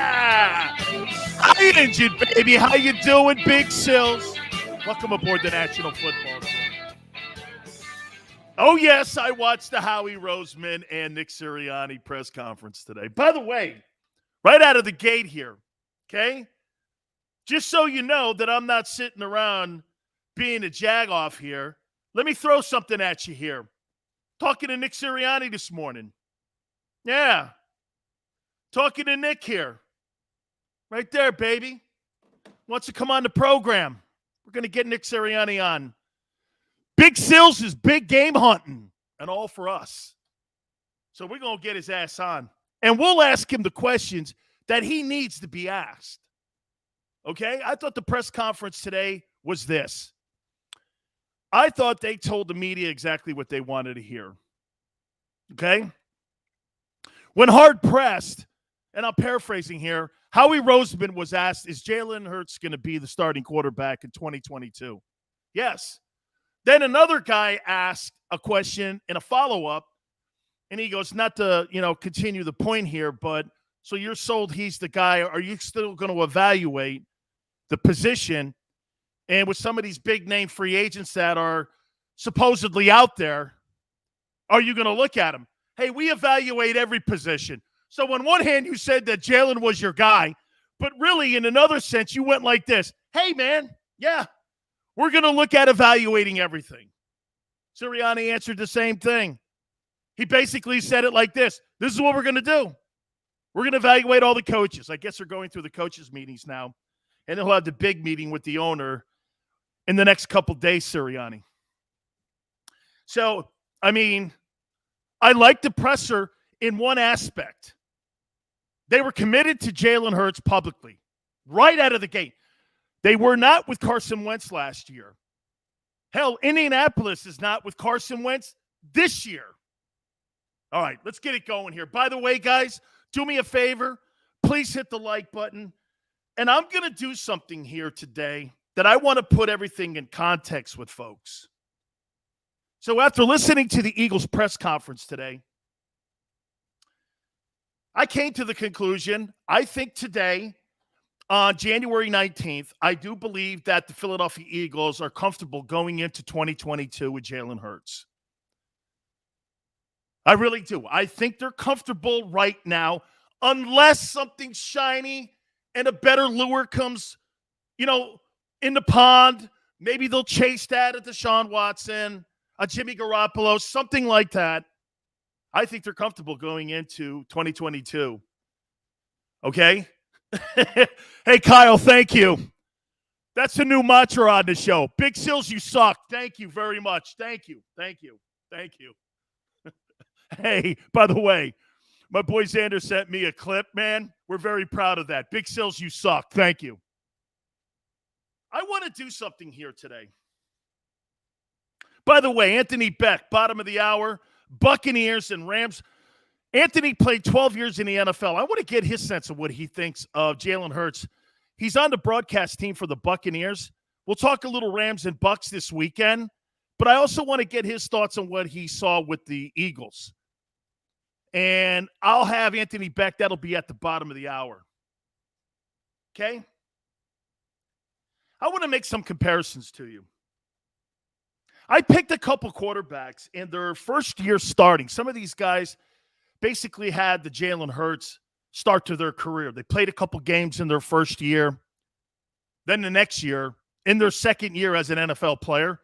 Hi, Injured baby. How you doing, Big Sills? Welcome aboard the National Football Team. Oh, yes, I watched the Howie Roseman and Nick Sirianni press conference today. By the way, right out of the gate here, okay? Just so you know that I'm not sitting around being a jag-off here, let me throw something at you here. Talking to Nick Sirianni this morning. Yeah. Talking to Nick here. Right there, baby. Wants to come on the program. We're going to get Nick Sirianni on. Big Sills is big game hunting and all for us. So we're going to get his ass on. And we'll ask him the questions that he needs to be asked. Okay? I thought the press conference today was this. I thought they told the media exactly what they wanted to hear. Okay? When hard pressed, and I'm paraphrasing here, Howie Roseman was asked, is Jalen Hurts going to be the starting quarterback in 2022? Yes. Then another guy asked a question in a follow-up, and he goes, not to, continue the point here, but so you're sold he's the guy. Are you still going to evaluate the position? And with some of these big-name free agents that are supposedly out there, are you going to look at them? Hey, we evaluate every position. So on one hand, you said that Jalen was your guy, but really in another sense, you went like this. Hey, man, yeah, we're going to look at evaluating everything. Sirianni answered the same thing. He basically said it like this. This is what we're going to do. We're going to evaluate all the coaches. I guess they're going through the coaches' meetings now, and they'll have the big meeting with the owner in the next couple days, Sirianni. So, I like the presser in one aspect. They were committed to Jalen Hurts publicly, right out of the gate. They were not with Carson Wentz last year. Hell, Indianapolis is not with Carson Wentz this year. All right, let's get it going here. By the way, guys, do me a favor. Please hit the like button. And I'm going to do something here today that I want to put everything in context with folks. So after listening to the Eagles press conference today, I came to the conclusion, I think today, on January 19th, I do believe that the Philadelphia Eagles are comfortable going into 2022 with Jalen Hurts. I really do. I think they're comfortable right now, unless something shiny and a better lure comes, in the pond. Maybe they'll chase that at Deshaun Watson, a Jimmy Garoppolo, something like that. I think they're comfortable going into 2022. Okay? Hey, Kyle, thank you. That's a new mantra on the show. Big Sills, you suck. Thank you very much. Thank you. Thank you. Thank you. Hey, by the way, my boy Xander sent me a clip, man. We're very proud of that. Big Sills, you suck. Thank you. I want to do something here today. By the way, Anthony Becht, bottom of the hour, Buccaneers and Rams. Anthony played 12 years in the NFL. I want to get his sense of what he thinks of Jalen Hurts. He's on the broadcast team for the Buccaneers. We'll talk a little Rams and Bucs this weekend, but I also want to get his thoughts on what he saw with the Eagles. And I'll have Anthony Becht. That'll be at the bottom of the hour. Okay? I want to make some comparisons to you. I picked a couple quarterbacks in their first year starting. Some of these guys basically had the Jalen Hurts start to their career. They played a couple games in their first year. Then the next year, in their second year as an NFL player,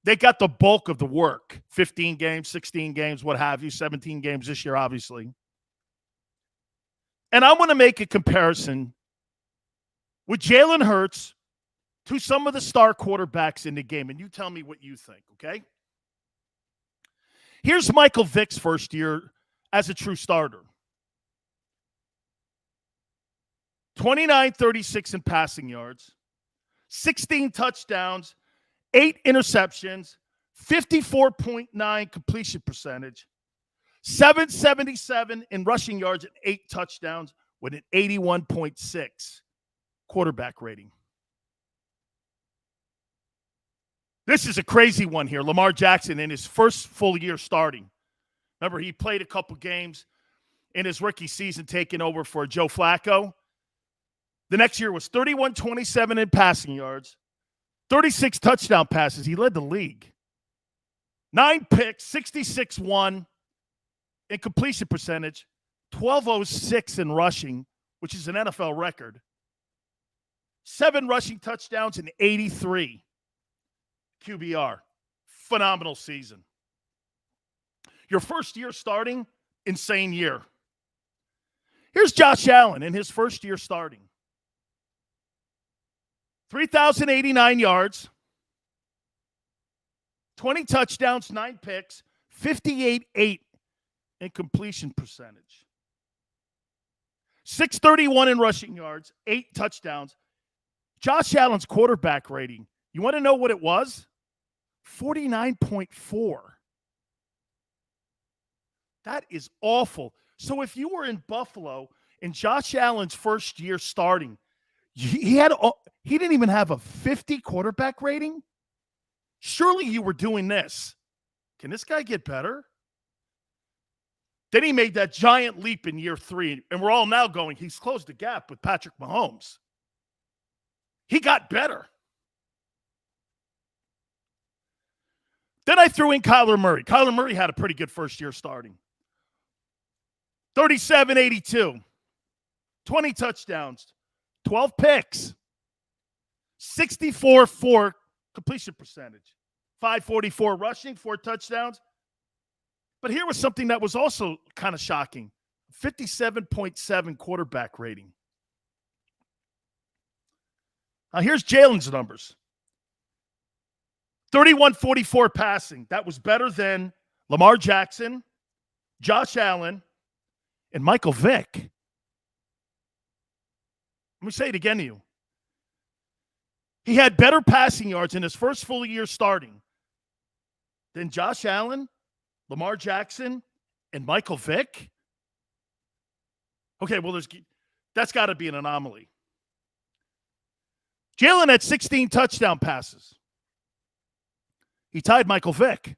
they got the bulk of the work. 15 games, 16 games, what have you, 17 games this year, obviously. And I want to make a comparison with Jalen Hurts to some of the star quarterbacks in the game, and you tell me what you think, okay? Here's Michael Vick's first year as a true starter. 29-36 in passing yards, 16 touchdowns, 8 interceptions, 54.9 completion percentage, 777 in rushing yards and 8 touchdowns with an 81.6 quarterback rating. This is a crazy one here. Lamar Jackson in his first full year starting. Remember, he played a couple games in his rookie season taking over for Joe Flacco. The next year was 31-27 in passing yards, 36 touchdown passes. He led the league. 9 picks, 66-1 in completion percentage, 1206 in rushing, which is an NFL record. 7 rushing touchdowns and 83 QBR. Phenomenal season. Your first year starting, insane year. Here's Josh Allen in his first year starting. 3,089 yards, 20 touchdowns, 9 picks, 58-8 in completion percentage. 631 in rushing yards, 8 touchdowns. Josh Allen's quarterback rating, you want to know what it was? 49.4. That is awful. So if you were in Buffalo in Josh Allen's first year starting, he didn't even have a 50 quarterback rating? Surely you were doing this. Can this guy get better? Then he made that giant leap in year 3, and we're all now going, he's closed the gap with Patrick Mahomes. He got better. Then I threw in Kyler Murray. Kyler Murray had a pretty good first year starting. 37-82, 20 touchdowns, 12 picks, 64-4 completion percentage, 544 rushing, 4 touchdowns. But here was something that was also kind of shocking, 57.7 quarterback rating. Now here's Jalen's numbers. 31-44 passing. That was better than Lamar Jackson, Josh Allen, and Michael Vick. Let me say it again to you. He had better passing yards in his first full year starting than Josh Allen, Lamar Jackson, and Michael Vick. Okay, well, that's got to be an anomaly. Jalen had 16 touchdown passes. He tied Michael Vick.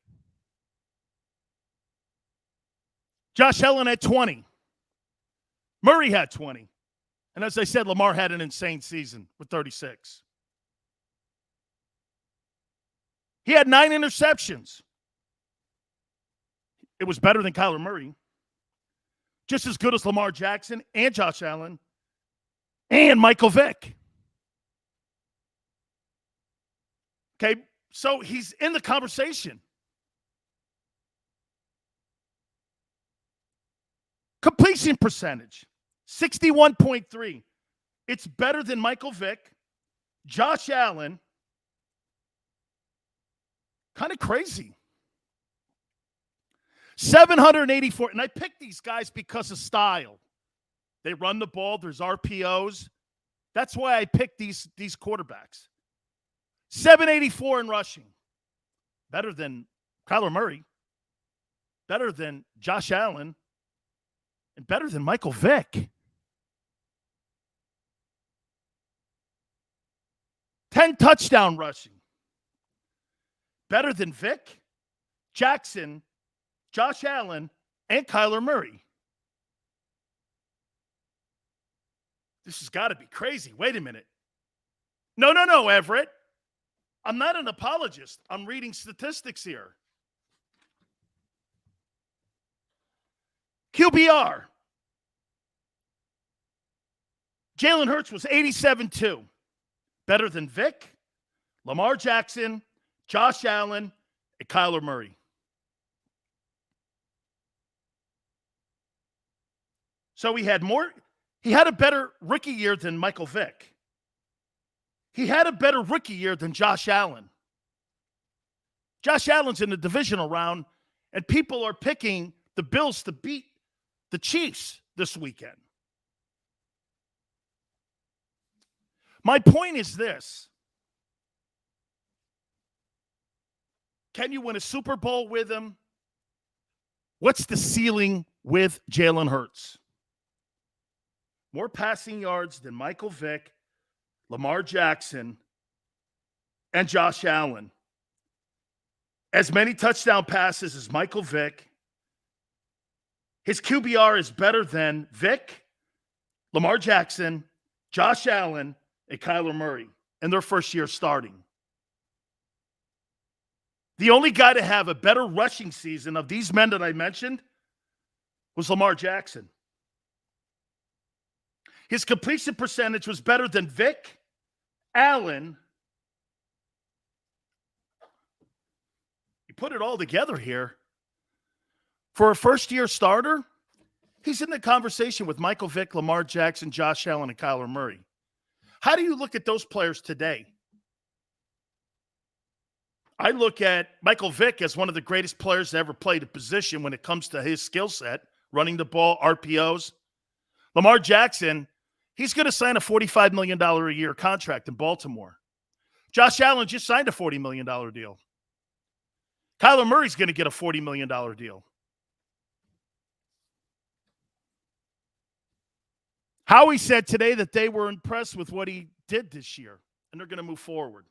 Josh Allen had 20. Murray had 20. And as I said, Lamar had an insane season with 36. He had 9 interceptions. It was better than Kyler Murray. Just as good as Lamar Jackson and Josh Allen and Michael Vick. Okay, so he's in the conversation. Completion percentage, 61.3. It's better than Michael Vick, Josh Allen. Kind of crazy. 784. And I picked these guys because of style. They run the ball. There's RPOs. That's why I picked these quarterbacks. 784 in rushing. Better than Kyler Murray. Better than Josh Allen. And better than Michael Vick. 10 touchdown rushing. Better than Vick, Jackson, Josh Allen, and Kyler Murray. This has got to be crazy. Wait a minute. No, Everett. I'm not an apologist. I'm reading statistics here. QBR. Jalen Hurts was 87-2. Better than Vick, Lamar Jackson, Josh Allen, and Kyler Murray. So he had a better rookie year than Michael Vick. He had a better rookie year than Josh Allen. Josh Allen's in the divisional round, and people are picking the Bills to beat the Chiefs this weekend. My point is this. Can you win a Super Bowl with him? What's the ceiling with Jalen Hurts? More passing yards than Michael Vick, Lamar Jackson, and Josh Allen. As many touchdown passes as Michael Vick. His QBR is better than Vick, Lamar Jackson, Josh Allen and Kyler Murray in their first year starting. The only guy to have a better rushing season of these men that I mentioned was Lamar Jackson. His completion percentage was better than Vic, Allen. You put it all together here. For a first-year starter, he's in the conversation with Michael Vick, Lamar Jackson, Josh Allen, and Kyler Murray. How do you look at those players today? I look at Michael Vick as one of the greatest players to ever play the position when it comes to his skill set, running the ball, RPOs. Lamar Jackson, he's going to sign a $45 million a year contract in Baltimore. Josh Allen just signed a $40 million deal. Kyler Murray's going to get a $40 million deal. Howie said today that they were impressed with what he did this year, and they're going to move forward.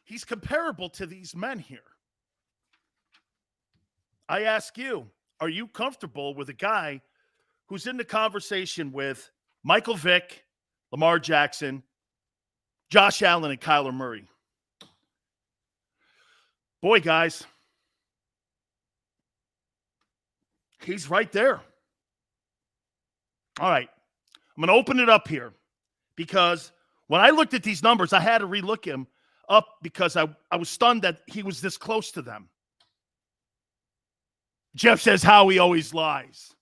He's comparable to these men here. I ask you, are you comfortable with a guy who's in the conversation with Michael Vick, Lamar Jackson, Josh Allen, and Kyler Murray? Boy, guys, he's right there. All right, I'm going to open it up here because when I looked at these numbers, I had to relook him up because I was stunned that he was this close to them. Jeff says Howie always lies.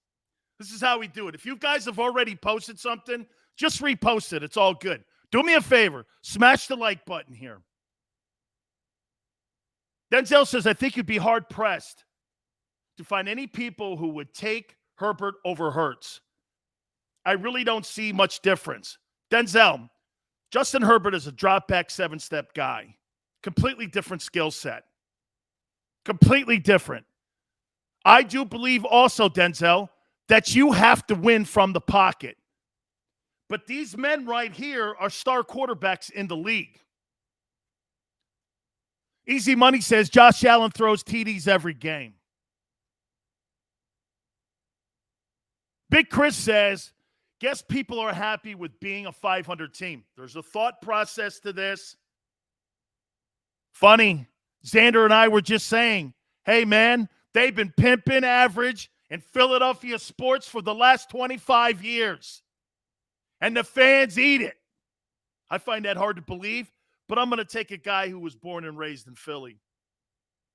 This is how we do it. If you guys have already posted something, just repost it. It's all good. Do me a favor. Smash the like button here. Denzel says, I think you'd be hard-pressed to find any people who would take Herbert over Hurts. I really don't see much difference. Denzel, Justin Herbert is a drop-back, seven-step guy. Completely different skill set. Completely different. I do believe also, Denzel, that you have to win from the pocket. But these men right here are star quarterbacks in the league. Easy Money says Josh Allen throws TDs every game. Big Chris says, guess people are happy with being a 500 team. There's a thought process to this. Funny, Xander and I were just saying, hey, man, they've been pimping average in Philadelphia sports for the last 25 years. And the fans eat it. I find that hard to believe, but I'm going to take a guy who was born and raised in Philly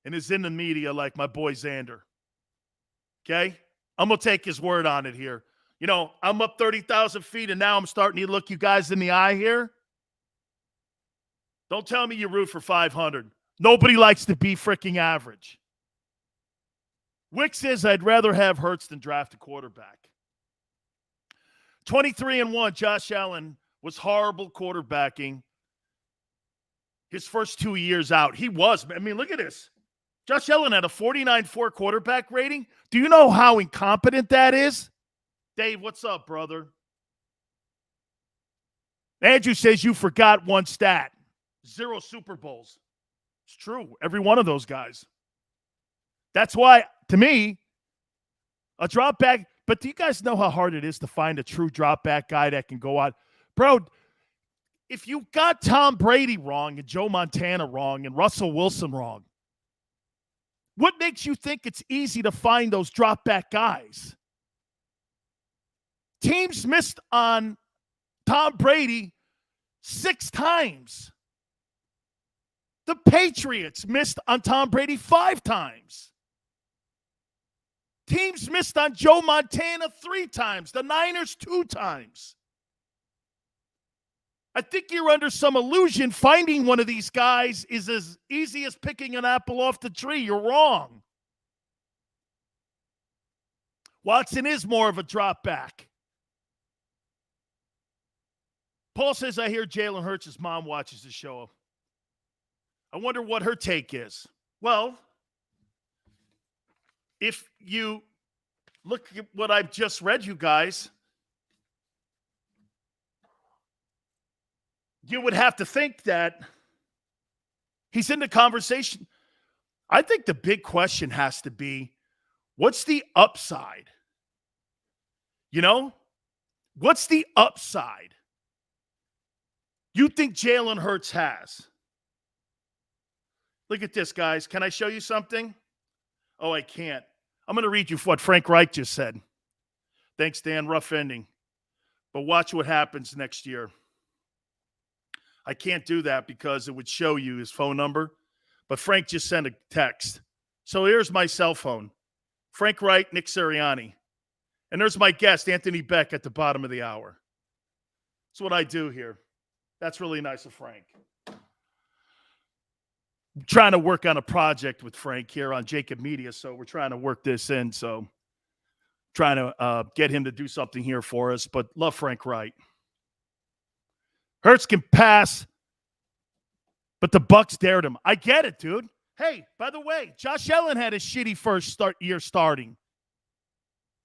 and is in the media like my boy Xander. Okay? I'm going to take his word on it here. You know, I'm up 30,000 feet, and now I'm starting to look you guys in the eye here. Don't tell me you root for 500. Nobody likes to be freaking average. Wick says, I'd rather have Hurts than draft a quarterback. 23-1, Josh Allen was horrible quarterbacking his first 2 years out. He was. I mean, look at this. Josh Allen had a 49.4 quarterback rating. Do you know how incompetent that is? Dave, what's up, brother? Andrew says you forgot one stat. 0 Super Bowls. It's true. Every one of those guys. That's why, to me, a drop back. But do you guys know how hard it is to find a true drop back guy that can go out? Bro, if you got Tom Brady wrong and Joe Montana wrong and Russell Wilson wrong, what makes you think it's easy to find those drop back guys? Teams missed on Tom Brady 6 times. The Patriots missed on Tom Brady 5 times. Teams missed on Joe Montana 3 times. The Niners 2 times. I think you're under some illusion finding one of these guys is as easy as picking an apple off the tree. You're wrong. Watson is more of a drop back. Paul says, I hear Jalen Hurts' mom watches the show. I wonder what her take is. Well, if you look at what I've just read you guys, you would have to think that he's in the conversation. I think the big question has to be, what's the upside? You know? What's the upside you think Jalen Hurts has? Look at this, guys. Can I show you something? Oh, I can't. I'm going to read you what Frank Reich just said. Thanks, Dan. Rough ending. But watch what happens next year. I can't do that because it would show you his phone number. But Frank just sent a text. So here's my cell phone. Frank Reich, Nick Sirianni. And there's my guest, Anthony Becht, at the bottom of the hour. That's what I do here. That's really nice of Frank. I'm trying to work on a project with Frank here on JAKIB Media, so we're trying to work this in. So trying to get him to do something here for us, but love Frank Reich. Hurts can pass, but the Bucs dared him. I get it, dude. Hey, by the way, Josh Allen had a shitty first year starting.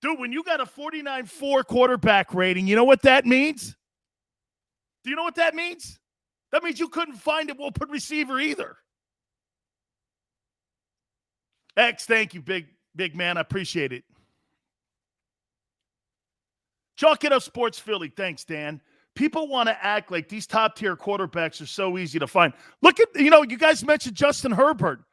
Dude, when you got a 49.4 quarterback rating, you know what that means? Do you know what that means? That means you couldn't find a open receiver either. X, thank you, big man. I appreciate it. Chalk It Up Sports Philly. Thanks, Dan. People want to act like these top-tier quarterbacks are so easy to find. Look at, you guys mentioned Justin Herbert.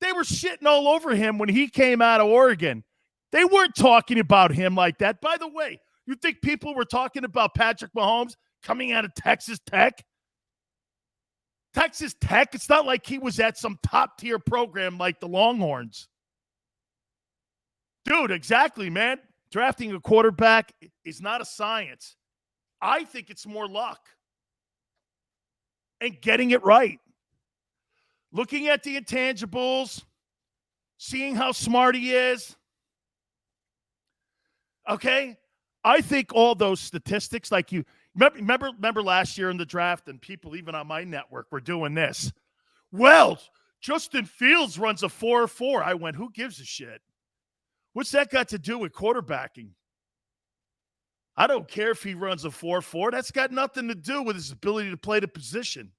They were shitting all over him when he came out of Oregon. They weren't talking about him like that. By the way, you think people were talking about Patrick Mahomes coming out of Texas Tech? Texas Tech, it's not like he was at some top-tier program like the Longhorns. Dude, exactly, man. Drafting a quarterback is not a science. I think it's more luck and getting it right. Looking at the intangibles, seeing how smart he is. Okay? I think all those statistics, like you remember last year in the draft, and people even on my network were doing this. Well, Justin Fields runs a 4.4. I went, who gives a shit? What's that got to do with quarterbacking? I don't care if he runs a 4.4. That's got nothing to do with his ability to play the position.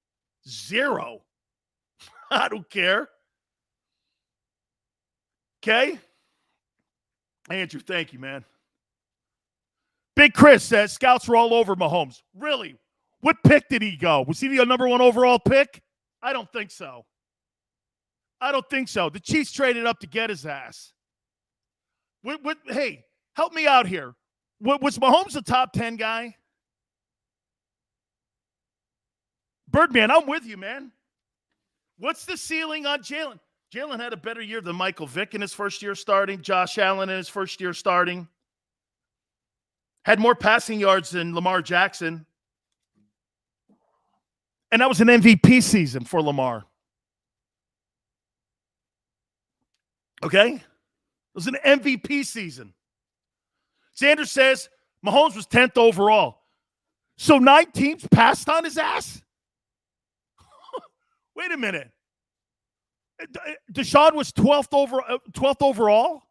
Zero. I don't care. Okay? Andrew, thank you, man. Big Chris says scouts were all over Mahomes. Really? What pick did he go? Was he the number one overall pick? I don't think so. The Chiefs traded up to get his ass. Hey, help me out here. Was Mahomes a top 10 guy? Birdman, I'm with you, man. What's the ceiling on Jalen? Jalen had a better year than Michael Vick in his first year starting, Josh Allen in his first year starting. Had more passing yards than Lamar Jackson. And that was an MVP season for Lamar. Okay? It was an MVP season. Sanders says Mahomes was 10th overall. So 9 teams passed on his ass? Wait a minute. Deshaun was 12th overall?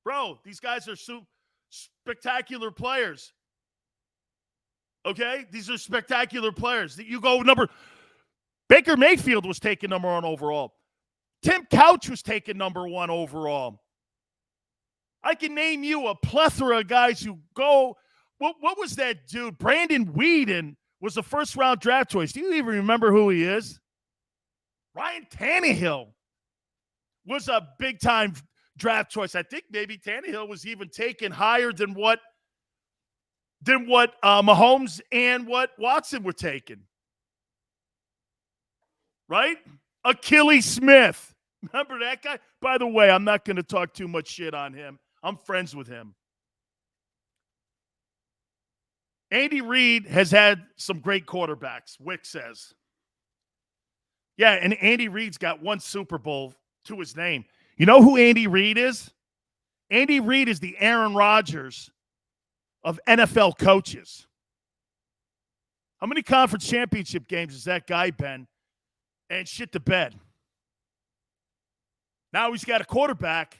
Bro, these guys are spectacular players. Okay? These are spectacular players. You go Baker Mayfield was taken number 1 overall. Tim Couch was taken number 1 overall. I can name you a plethora of guys who go. What was that dude? Brandon Weeden was a first-round draft choice. Do you even remember who he is? Ryan Tannehill was a big-time draft choice. I think maybe Tannehill was even taken higher than what Mahomes and what Watson were taken. Right? Achilles Smith. Remember that guy? By the way, I'm not going to talk too much shit on him. I'm friends with him. Andy Reid has had some great quarterbacks, Wick says. Yeah, and Andy Reid's got 1 Super Bowl to his name. You know who Andy Reid is? Andy Reid is the Aaron Rodgers of NFL coaches. How many conference championship games has that guy been and shit the bed? Now he's got a quarterback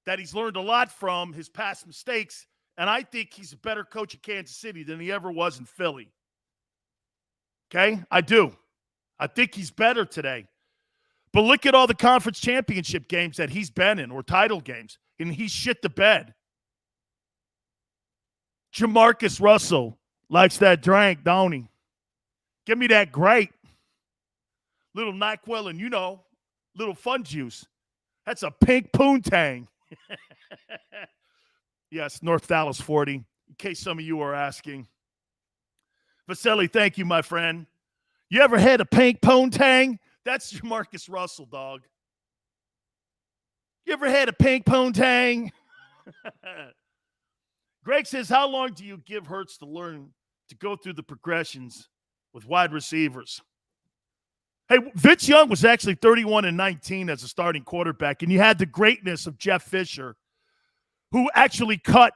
that he's learned a lot from his past mistakes, and I think he's a better coach at Kansas City than he ever was in Philly. Okay? I do. I think he's better today. But look at all the conference championship games that he's been in, or title games, and he's shit the bed. Jamarcus Russell likes that drink, don't he? Give me that great. Little NyQuil and, little fun juice. That's a pink poontang. Yes, North Dallas 40, in case some of you are asking. Vasily, thank you, my friend. You ever had a pink poontang? That's Jamarcus Russell, dog. You ever had a pink poontang? Greg says, how long do you give Hurts to learn to go through the progressions with wide receivers? Hey, Vince Young was actually 31-19 as a starting quarterback, and you had the greatness of Jeff Fisher, who actually cut,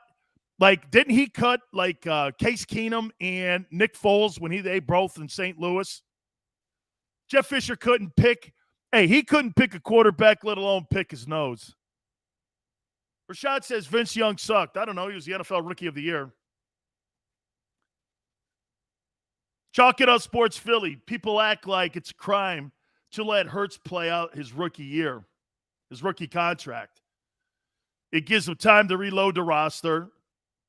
didn't he cut Case Keenum and Nick Foles when they both in St. Louis? Jeff Fisher couldn't pick a quarterback, let alone pick his nose. Rashad says Vince Young sucked. I don't know. He was the NFL Rookie of the Year. Chalk It Up Sports Philly. People act like it's a crime to let Hurts play out his rookie year, his rookie contract. It gives him time to reload the roster.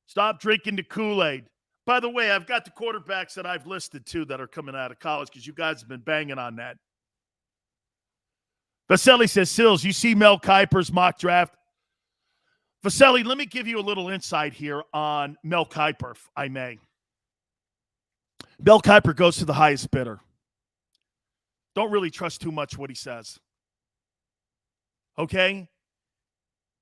Stop drinking the Kool-Aid. By the way, I've got the quarterbacks that I've listed, too, that are coming out of college because you guys have been banging on that. Vasily says, Sills, you see Mel Kiper's mock draft? Vasily, let me give you a little insight here on Mel Kiper, if I may. Mel Kiper goes to the highest bidder. Don't really trust too much what he says. Okay?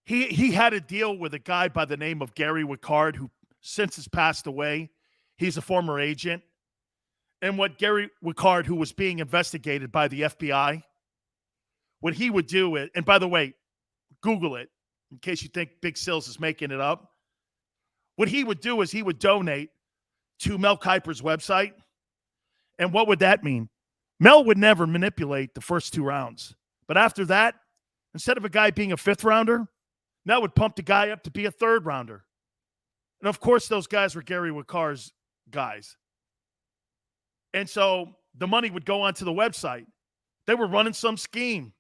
He had a deal with a guy by the name of Gary Wickard, who since has passed away. He's a former agent. And what Gary Wickard, who was being investigated by the FBI, what he would do is, and by the way, Google it, in case you think Big Sills is making it up. What he would do is he would donate to Mel Kiper's website. And what would that mean? Mel would never manipulate the first two rounds. But after that, instead of a guy being a fifth rounder, Mel would pump the guy up to be a third rounder. And of course, those guys were Gary Wickard's guys. And so the money would go onto the website. They were running some scheme.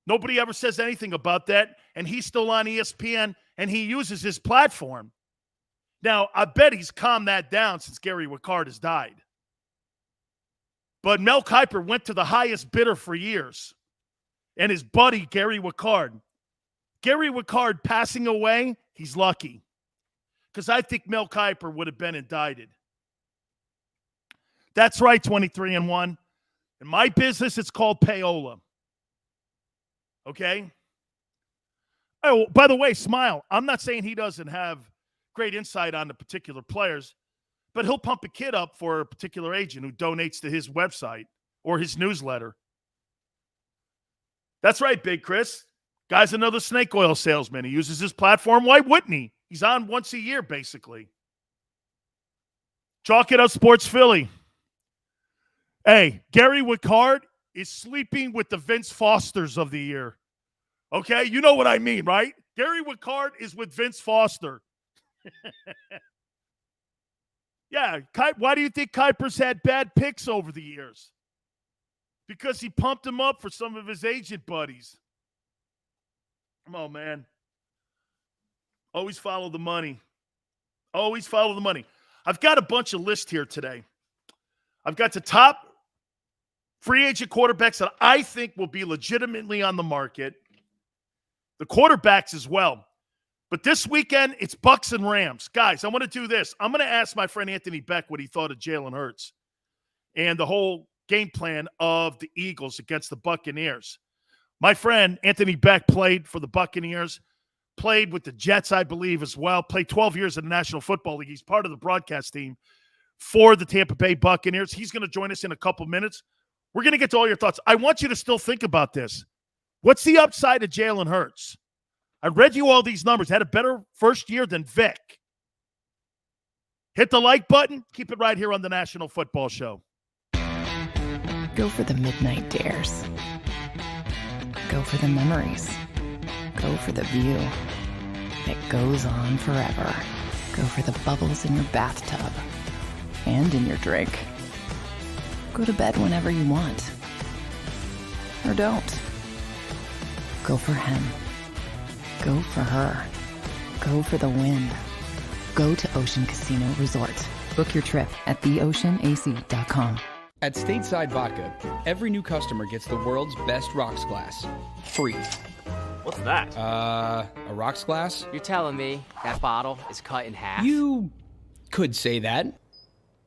Nobody ever says anything about that. And he's still on ESPN, and he uses his platform. Now, I bet he's calmed that down since Gary Wickard has died. But Mel Kiper went to the highest bidder for years. And his buddy, Gary Wickard. Gary Wickard passing away, he's lucky. Because I think Mel Kiper would have been indicted. That's right, 23-1. In my business, it's called payola. Okay? Oh, by the way, Smile, I'm not saying he doesn't have great insight on the particular players, but he'll pump a kid up for a particular agent who donates to his website or his newsletter. That's right, Big Chris. Guy's another snake oil salesman. He uses his platform. Why wouldn't he? He's on once a year, basically. Chalk It Up Sports Philly. Hey, Gary Wickard is sleeping with the Vince Fosters of the year. Okay? You know what I mean, right? Gary Wickard is with Vince Foster. Yeah, why do you think Kiper's had bad picks over the years? Because he pumped him up for some of his agent buddies. Come on, man. Always follow the money. Always follow the money. I've got a bunch of lists here today. I've got the top free agent quarterbacks that I think will be legitimately on the market. The quarterbacks as well. But this weekend, it's Bucs and Rams. Guys, I want to do this. I'm going to ask my friend Anthony Becht what he thought of Jalen Hurts and the whole game plan of the Eagles against the Buccaneers. My friend Anthony Becht played for the Buccaneers, played with the Jets, I believe, as well, played 12 years in the National Football League. He's part of the broadcast team for the Tampa Bay Buccaneers. He's going to join us in a couple minutes. We're going to get to all your thoughts. I want you to still think about this. What's the upside of Jalen Hurts? I read you all these numbers. Had a better first year than Vic. Hit the like button. Keep it right here on the National Football Show. Go for the midnight dares. Go for the memories. Go for the view that goes on forever. Go for the bubbles in your bathtub and in your drink. Go to bed whenever you want. Or don't. Go for him. Go for her. Go for the win. go to Ocean Casino Resort. Book your trip at theoceanac.com. At Stateside Vodka, every new customer gets the world's best rocks glass. Free. What's that? A rocks glass? You're telling me that bottle is cut in half? You could say that.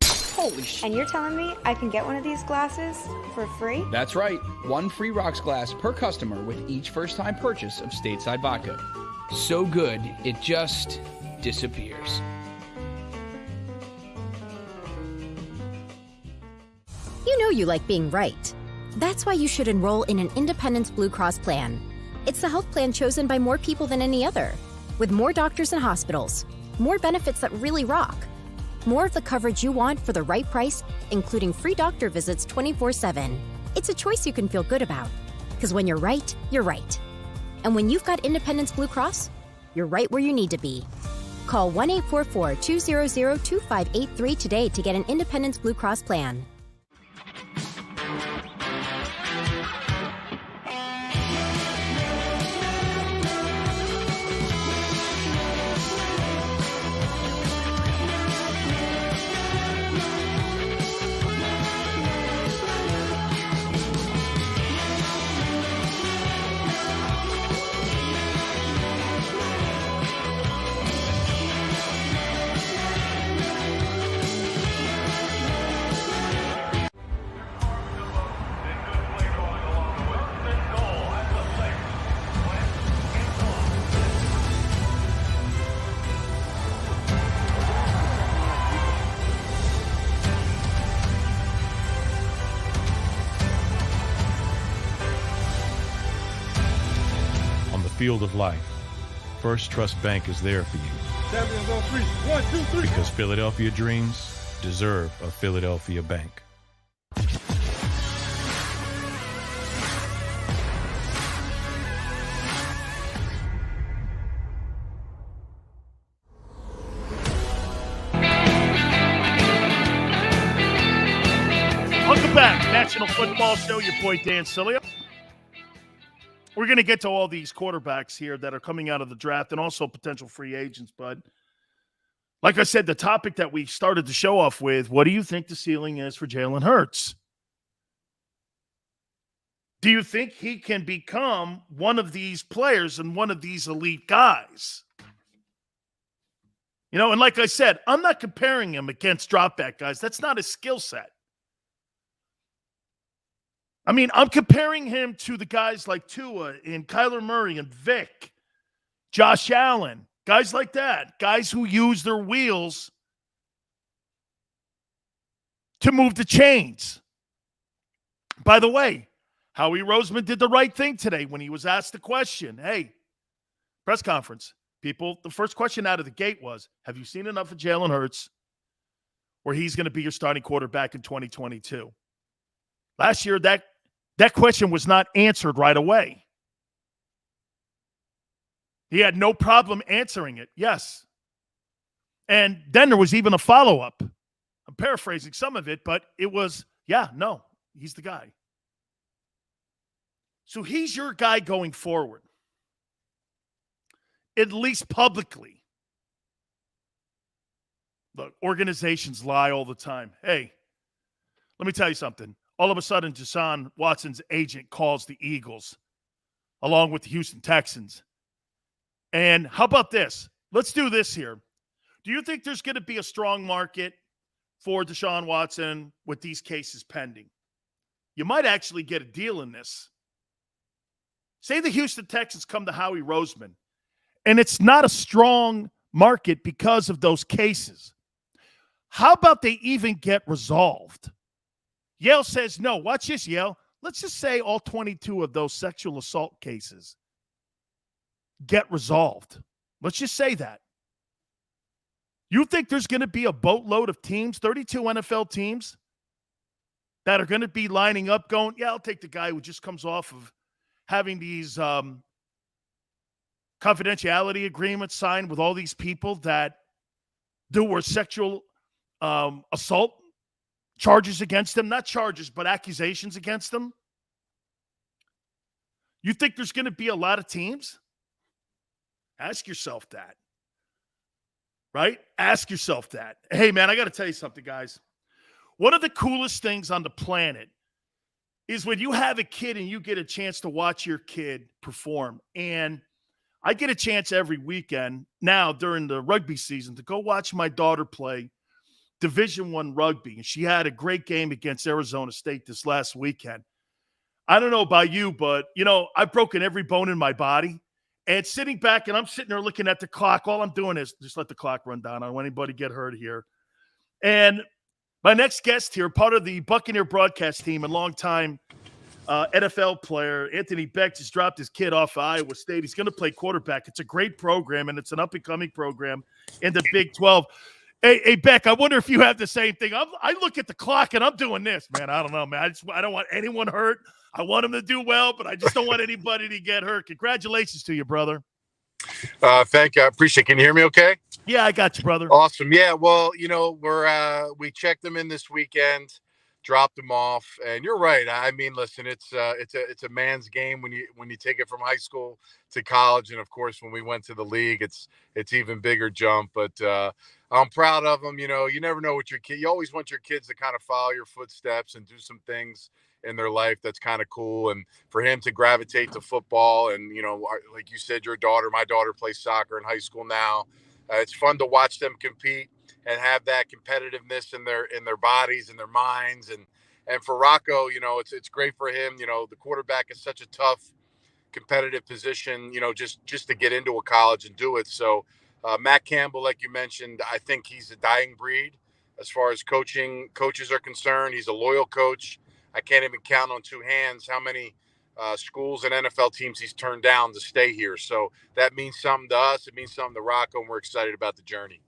Holy shit. And you're telling me I can get one of these glasses for free? That's right. One free rocks glass per customer with each first-time purchase of Stateside Vodka. So good, it just disappears. You know you like being right. That's why you should enroll in an Independence Blue Cross plan. It's the health plan chosen by more people than any other, with more doctors and hospitals, more benefits that really rock, more of the coverage you want for the right price, including free doctor visits 24/7. It's a choice you can feel good about, because when you're right, you're right. And when you've got Independence Blue Cross, you're right where you need to be. Call 1-844-200-2583 today to get an Independence Blue Cross plan. Field of life, First Trust Bank is there for you. Champions on three. 1, 2, 3. Because Philadelphia dreams deserve a Philadelphia bank. Welcome back, National Football Show. Your boy Dan Sileo. We're going to get to all these quarterbacks here that are coming out of the draft and also potential free agents. But like I said, the topic that we started the show off with, what do you think the ceiling is for Jalen Hurts? Do you think he can become one of these players and one of these elite guys? You know, and like I said, I'm not comparing him against dropback guys. That's not his skill set. I mean, I'm comparing him to the guys like Tua and Kyler Murray and Vic, Josh Allen, guys like that, guys who use their wheels to move the chains. By the way, Howie Roseman did the right thing today when he was asked the question, hey, press conference, people, the first question out of the gate was, have you seen enough of Jalen Hurts where he's going to be your starting quarterback in 2022? Last year, that question was not answered right away. He had no problem answering it, yes. And then there was even a follow-up. I'm paraphrasing some of it, but it was, yeah, no, he's the guy. So he's your guy going forward, at least publicly. Look, organizations lie all the time. Hey, let me tell you something. All of a sudden, Deshaun Watson's agent calls the Eagles along with the Houston Texans. And how about this? Let's do this here. Do you think there's going to be a strong market for Deshaun Watson with these cases pending? You might actually get a deal in this. Say the Houston Texans come to Howie Roseman, and it's not a strong market because of those cases. How about they even get resolved? Yale says no. Watch this, Yale. Let's just say all 22 of those sexual assault cases get resolved. Let's just say that. You think there's going to be a boatload of teams, 32 NFL teams, that are going to be lining up going, yeah, I'll take the guy who just comes off of having these confidentiality agreements signed with all these people that there were sexual assault charges against them, not charges, but accusations against them. You think there's going to be a lot of teams? Ask yourself that. right? Ask yourself that. Hey, man, I got to tell you something, guys. One of the coolest things on the planet is when you have a kid and you get a chance to watch your kid perform. And I get a chance every weekend now during the rugby season to go watch my daughter play Division I rugby. And she had a great game against Arizona State this last weekend. I don't know about you, but, I've broken every bone in my body. And sitting back, and I'm sitting there looking at the clock. All I'm doing is just let the clock run down. I don't want anybody to get hurt here. And my next guest here, part of the Buccaneer broadcast team and longtime NFL player, Anthony Becht, just dropped his kid off of Iowa State. He's going to play quarterback. It's a great program, and it's an up-and-coming program in the Big 12. Hey, Beck, I wonder if you have the same thing. I look at the clock, and I'm doing this, man. I don't know, man. I don't want anyone hurt. I want him to do well, but I just don't want anybody to get hurt. Congratulations to you, brother. Thank you. I appreciate it. Can you hear me okay? Yeah, I got you, brother. Awesome. Yeah, well, we checked them in this weekend, dropped them off, and you're right. I mean, listen, it's a man's game when you take it from high school to college, and of course when we went to the league, it's even bigger jump. But I'm proud of them. You never know what your kid. You always want your kids to kind of follow your footsteps and do some things in their life that's kind of cool. And for him to gravitate to football, and like you said, my daughter plays soccer in high school now. It's fun to watch them compete and have that competitiveness in their bodies and their minds. And for Rocco, it's great for him. The quarterback is such a tough, competitive position, just to get into a college and do it. So Matt Campbell, like you mentioned, I think he's a dying breed as far as coaches are concerned. He's a loyal coach. I can't even count on two hands how many schools and NFL teams he's turned down to stay here. So that means something to us. It means something to Rocco, and we're excited about the journey.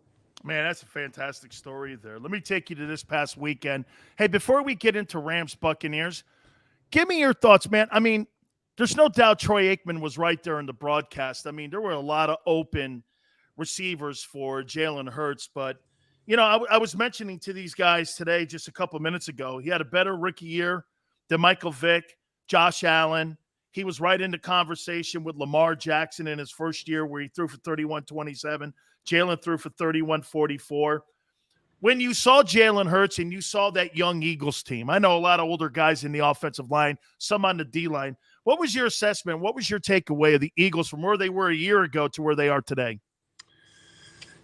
Man, that's a fantastic story there. Let me take you to this past weekend. Hey, before we get into Rams Buccaneers, give me your thoughts, man. I mean, there's no doubt Troy Aikman was right there in the broadcast. I mean, there were a lot of open receivers for Jalen Hurts, but I was mentioning to these guys today, just a couple minutes ago, he had a better rookie year than Michael Vick, Josh Allen. He was right in the conversation with Lamar Jackson in his first year where he threw for 31-27. Jalen threw for 31-44. When you saw Jalen Hurts and you saw that young Eagles team, I know a lot of older guys in the offensive line, some on the D-line. What was your assessment? What was your takeaway of the Eagles from where they were a year ago to where they are today?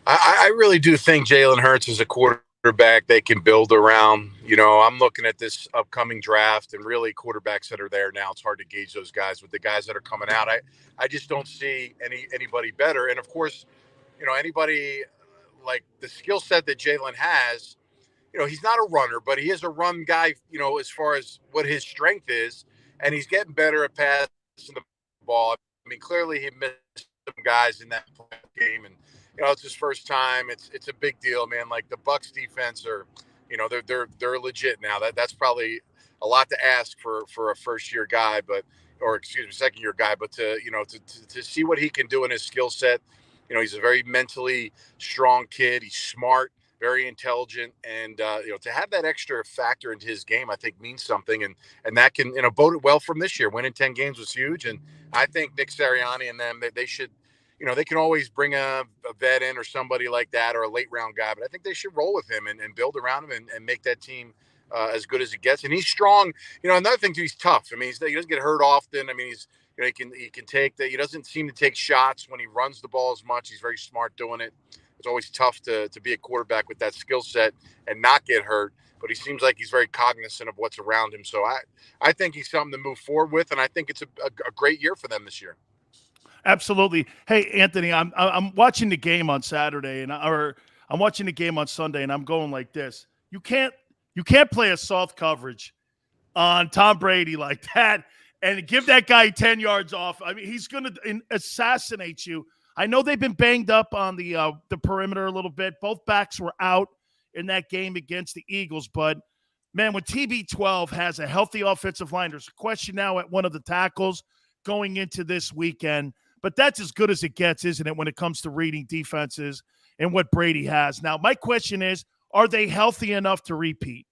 I really do think Jalen Hurts is a quarterback they can build around. I'm looking at this upcoming draft, and really quarterbacks that are there now, it's hard to gauge those guys. With the guys that are coming out, I just don't see anybody better. And of course, anybody like the skill set that Jalen has, he's not a runner, but he is a run guy, as far as what his strength is, and he's getting better at passing the ball. I mean, clearly he missed some guys in that game, and it's his first time. It's a big deal, man. Like the Bucs defense are, they're legit now. That's probably a lot to ask for a first year guy, second year guy. But to see what he can do in his skill set, he's a very mentally strong kid. He's smart, very intelligent, and to have that extra factor into his game, I think means something, and that can bode it well from this year. Winning 10 games was huge, and I think Nick Sirianni and them, they should. They can always bring a vet in or somebody like that, or a late round guy, but I think they should roll with him and build around him and make that team as good as it gets. And he's strong. Another thing too, he's tough. I mean, he doesn't get hurt often. I mean, he can take that. He doesn't seem to take shots when he runs the ball as much. He's very smart doing it. It's always tough to be a quarterback with that skill set and not get hurt. But he seems like he's very cognizant of what's around him. So I think he's something to move forward with, and I think it's a great year for them this year. Absolutely. Hey, Anthony, I'm watching the game on Saturday, or I'm watching the game on Sunday, and I'm going like this. You can't play a soft coverage on Tom Brady like that and give that guy 10 yards off. I mean, he's going to assassinate you. I know they've been banged up on the perimeter a little bit. Both backs were out in that game against the Eagles, but man, when TB12 has a healthy offensive line, there's a question now at one of the tackles going into this weekend. But that's as good as it gets, isn't it, when it comes to reading defenses and what Brady has? Now, my question is, are they healthy enough to repeat?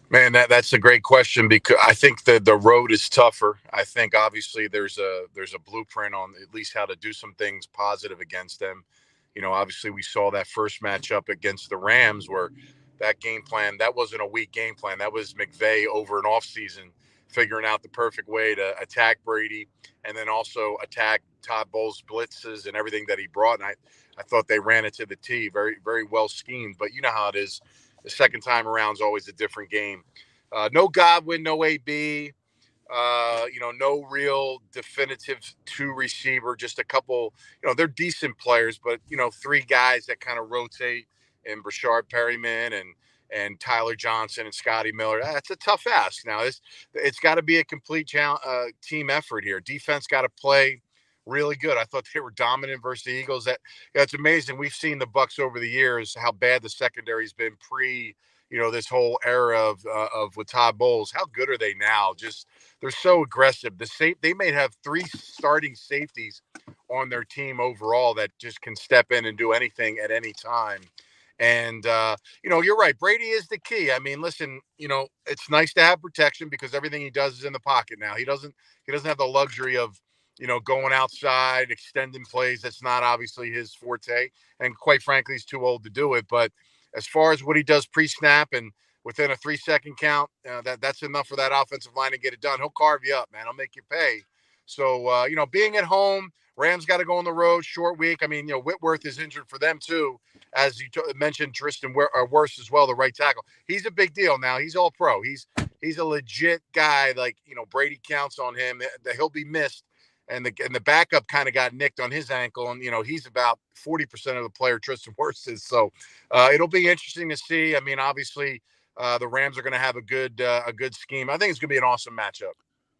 Man, that's a great question, because I think that the road is tougher. I think obviously there's a blueprint on at least how to do some things positive against them. Obviously we saw that first matchup against the Rams where that game plan, that wasn't a weak game plan. That was McVay over an offseason figuring out the perfect way to attack Brady and then also attack Todd Bowles' blitzes and everything that he brought. And I thought they ran it to the T, very, very well schemed. But you know how it is. The second time around is always a different game. No Godwin, no AB. No real definitive two receiver, just a couple, they're decent players, but, 3 guys that kind of rotate and Brashard Perryman and Tyler Johnson and Scotty Miller. That's a tough ask. Now it's got to be a complete team effort here. Defense got to play really good. I thought they were dominant versus the Eagles. That's amazing. We've seen the Bucs over the years, how bad the secondary's been this whole era of with Todd Bowles. How good are they now? Just they're so aggressive. They may have 3 starting safeties on their team overall that just can step in and do anything at any time. And you're right. Brady is the key. I mean, listen, it's nice to have protection because everything he does is in the pocket now. He doesn't have the luxury of going outside, extending plays. That's not obviously his forte. And quite frankly, he's too old to do it. But as far as what he does pre-snap and within a 3-second count, that's enough for that offensive line to get it done. He'll carve you up, man. He'll make you pay. So, being at home, Rams got to go on the road, short week. I mean, Whitworth is injured for them too. As you mentioned, Tristan Wirfs as well, the right tackle. He's a big deal now. He's all pro. He's a legit guy. Like, Brady counts on him. That he'll be missed. And the backup kind of got nicked on his ankle. And, he's about 40% of the player Tristan Wirfs is. So it'll be interesting to see. I mean, obviously the Rams are going to have a good scheme. I think it's going to be an awesome matchup.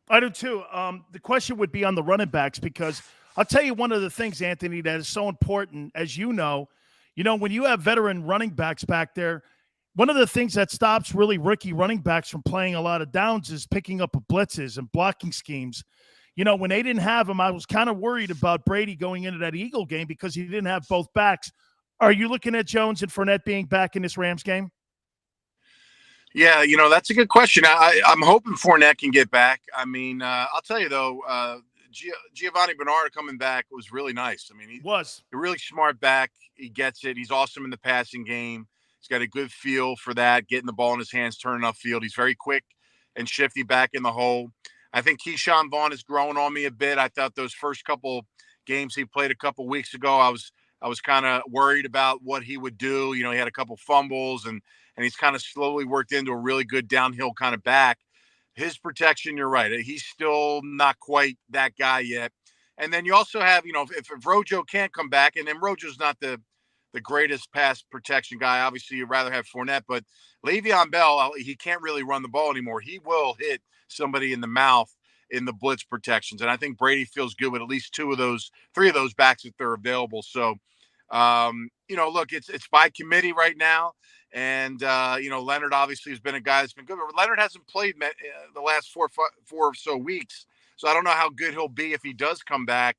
I do too. The question would be on the running backs because I'll tell you one of the things, Anthony, that is so important, as you know, when you have veteran running backs back there, one of the things that stops really rookie running backs from playing a lot of downs is picking up blitzes and blocking schemes. When they didn't have him, I was kind of worried about Brady going into that Eagle game because he didn't have both backs. Are you looking at Jones and Fournette being back in this Rams game? Yeah, that's a good question. I'm hoping Fournette can get back. I mean, I'll tell you, though, Giovanni Bernard coming back was really nice. I mean, he was a really smart back. He gets it. He's awesome in the passing game. He's got a good feel for that, getting the ball in his hands, turning upfield. He's very quick and shifty back in the hole. I think Keyshawn Vaughn is growing on me a bit. I thought those first couple games he played a couple weeks ago, I was kind of worried about what he would do. He had a couple fumbles and he's kind of slowly worked into a really good downhill kind of back. His protection, you're right. He's still not quite that guy yet. And then you also have, if Rojo can't come back, and then Rojo's not the greatest pass protection guy. Obviously, you'd rather have Fournette, but Le'Veon Bell, he can't really run the ball anymore. He will hit somebody in the mouth in the blitz protections. And I think Brady feels good with at least 3 of those backs if they're available. So, look, it's by committee right now. And, Leonard obviously has been a guy that's been good. But Leonard hasn't played the last four or so weeks. So I don't know how good he'll be if he does come back,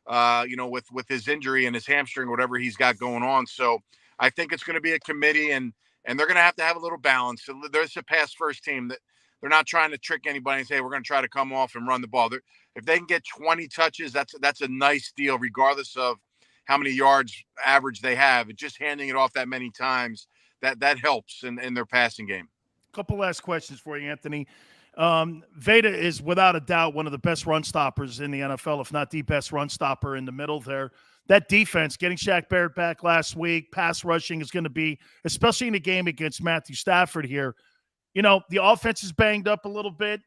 with his injury and his hamstring, whatever he's got going on. So I think it's going to be a committee, and they're going to have a little balance. So there's a pass-first team that they're not trying to trick anybody and say, we're going to try to come off and run the ball. If they can get 20 touches, that's a nice deal, regardless of how many yards average they have. Just handing it off that many times, that helps in their passing game. Couple last questions for you, Anthony. Veda is without a doubt one of the best run stoppers in the NFL, if not the best run stopper in the middle there. That defense, getting Shaq Barrett back last week, pass rushing is going to be, especially in a game against Matthew Stafford here. The offense is banged up a little bit.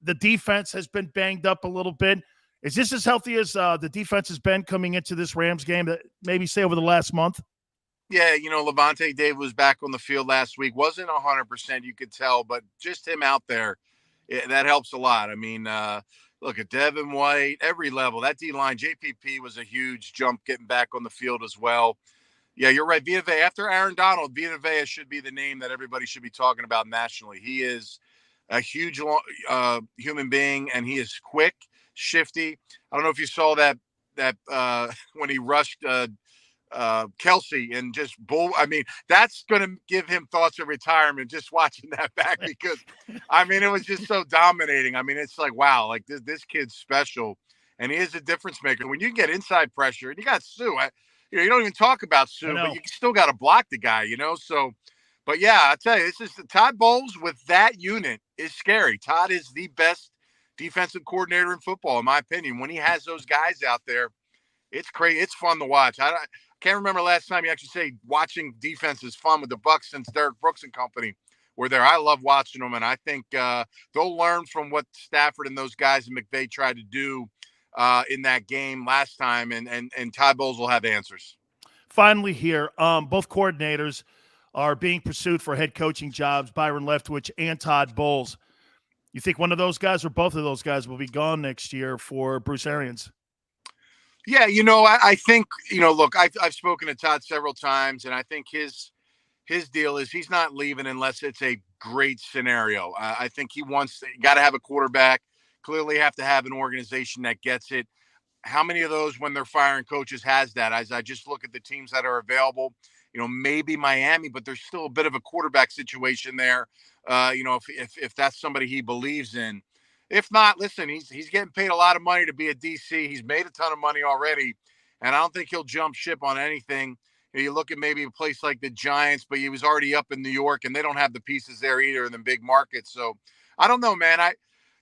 The defense has been banged up a little bit. Is this as healthy as the defense has been coming into this Rams game that maybe say over the last month? Yeah, Levante David was back on the field last week. Wasn't 100%, you could tell, but just him out there, that helps a lot. I mean, look at Devin White, every level. That D-line, JPP was a huge jump getting back on the field as well. Yeah, you're right. Vita Vea, after Aaron Donald, Vita Vea should be the name that everybody should be talking about nationally. He is a huge human being, and he is quick, shifty. I don't know if you saw that when he rushed Kelsey and just that's going to give him thoughts of retirement just watching that back, because it was just so dominating. It's like, wow, like this kid's special, and he is a difference maker. When you get inside pressure, and you got Sue, you don't even talk about Sue, but you still got to block the guy, So, but yeah, I tell you, this is the Todd Bowles with that unit is scary. Todd is the best defensive coordinator in football, in my opinion. When he has those guys out there, it's crazy. It's fun to watch. I can't remember last time you actually say watching defense is fun with the Bucs since Derek Brooks and company were there. I love watching them, and I think they'll learn from what Stafford and those guys and McVay tried to do in that game last time, and Todd Bowles will have answers. Finally here, both coordinators are being pursued for head coaching jobs, Byron Leftwich and Todd Bowles. You think one of those guys or both of those guys will be gone next year for Bruce Arians? Yeah, I think, look, I've spoken to Todd several times, and I think his deal is he's not leaving unless it's a great scenario. I think he got to have a quarterback, clearly have to have an organization that gets it. How many of those, when they're firing coaches, has that? As I just look at the teams that are available, maybe Miami, but there's still a bit of a quarterback situation there. If that's somebody he believes in. If not, listen, he's getting paid a lot of money to be a DC. He's made a ton of money already, and I don't think he'll jump ship on anything. You look at maybe a place like the Giants, but he was already up in New York, and they don't have the pieces there either in the big markets. So I don't know, man.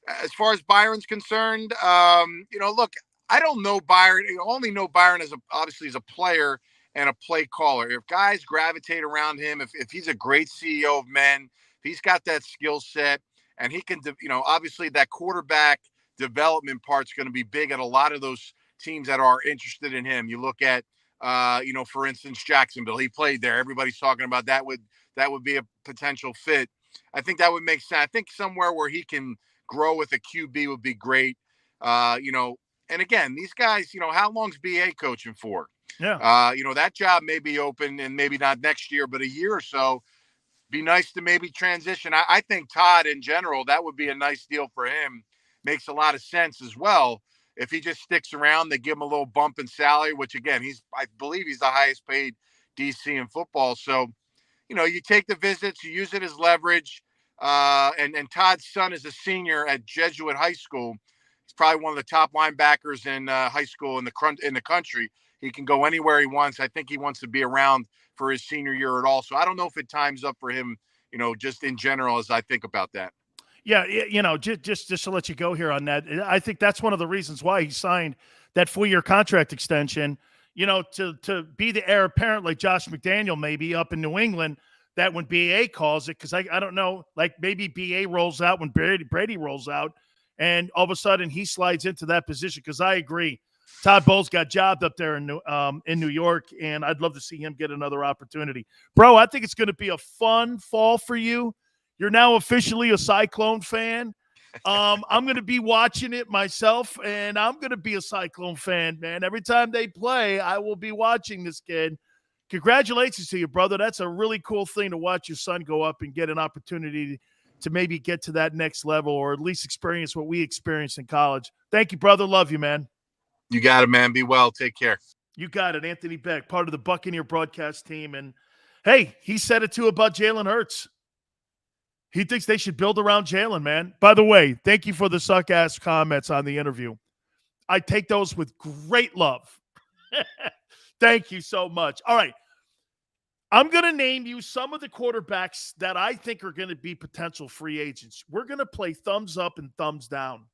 As far as Byron's concerned, look, I don't know Byron. I only know Byron obviously as a player and a play caller. If guys gravitate around him, if he's a great CEO of men, if he's got that skill set, and he can, obviously that quarterback development part's going to be big at a lot of those teams that are interested in him. You look at, for instance, Jacksonville. He played there. Everybody's talking about that would be a potential fit. I think that would make sense. I think somewhere where he can grow with a QB would be great. And again, these guys, how long's BA coaching for? Yeah. That job may be open and maybe not next year, but a year or so. Be nice to maybe transition. I think Todd in general, that would be a nice deal for him. Makes a lot of sense as well. If he just sticks around, they give him a little bump in salary, which again, I believe he's the highest paid DC in football. So, you take the visits, you use it as leverage. And Todd's son is a senior at Jesuit High School. He's probably one of the top linebackers in high school in the country. He can go anywhere he wants. I think he wants to be around for his senior year at all. So I don't know if it times up for him, just in general as I think about that. Yeah, just to let you go here on that, I think that's one of the reasons why he signed that 4-year contract extension, to be the heir apparent like Josh McDaniel maybe up in New England, that when BA calls it, because I don't know, like maybe BA rolls out when Brady rolls out, and all of a sudden he slides into that position, because I agree. Todd Bowles got jobbed up there in New York, and I'd love to see him get another opportunity. Bro, I think it's going to be a fun fall for you. You're now officially a Cyclone fan. I'm going to be watching it myself, and I'm going to be a Cyclone fan, man. Every time they play, I will be watching this kid. Congratulations to you, brother. That's a really cool thing to watch your son go up and get an opportunity to maybe get to that next level, or at least experience what we experienced in college. Thank you, brother. Love you, man. You got it, man. Be well. Take care. You got it. Anthony Becht, part of the Buccaneer broadcast team. And, hey, he said it, too, about Jalen Hurts. He thinks they should build around Jalen, man. By the way, thank you for the suck-ass comments on the interview. I take those with great love. Thank you so much. All right. I'm going to name you some of the quarterbacks that I think are going to be potential free agents. We're going to play thumbs up and thumbs down.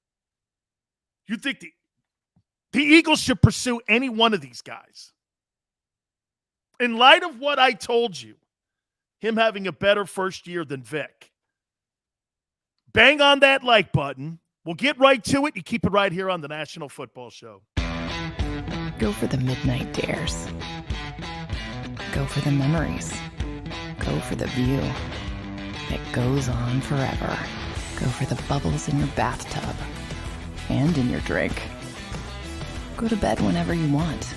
You think the Eagles should pursue any one of these guys? In light of what I told you, him having a better first year than Vic, bang on that like button. We'll get right to it. You keep it right here on the National Football Show. Go for the midnight dares. Go for the memories. Go for the view that goes on forever. Go for the bubbles in your bathtub and in your drink. Go to bed whenever you want.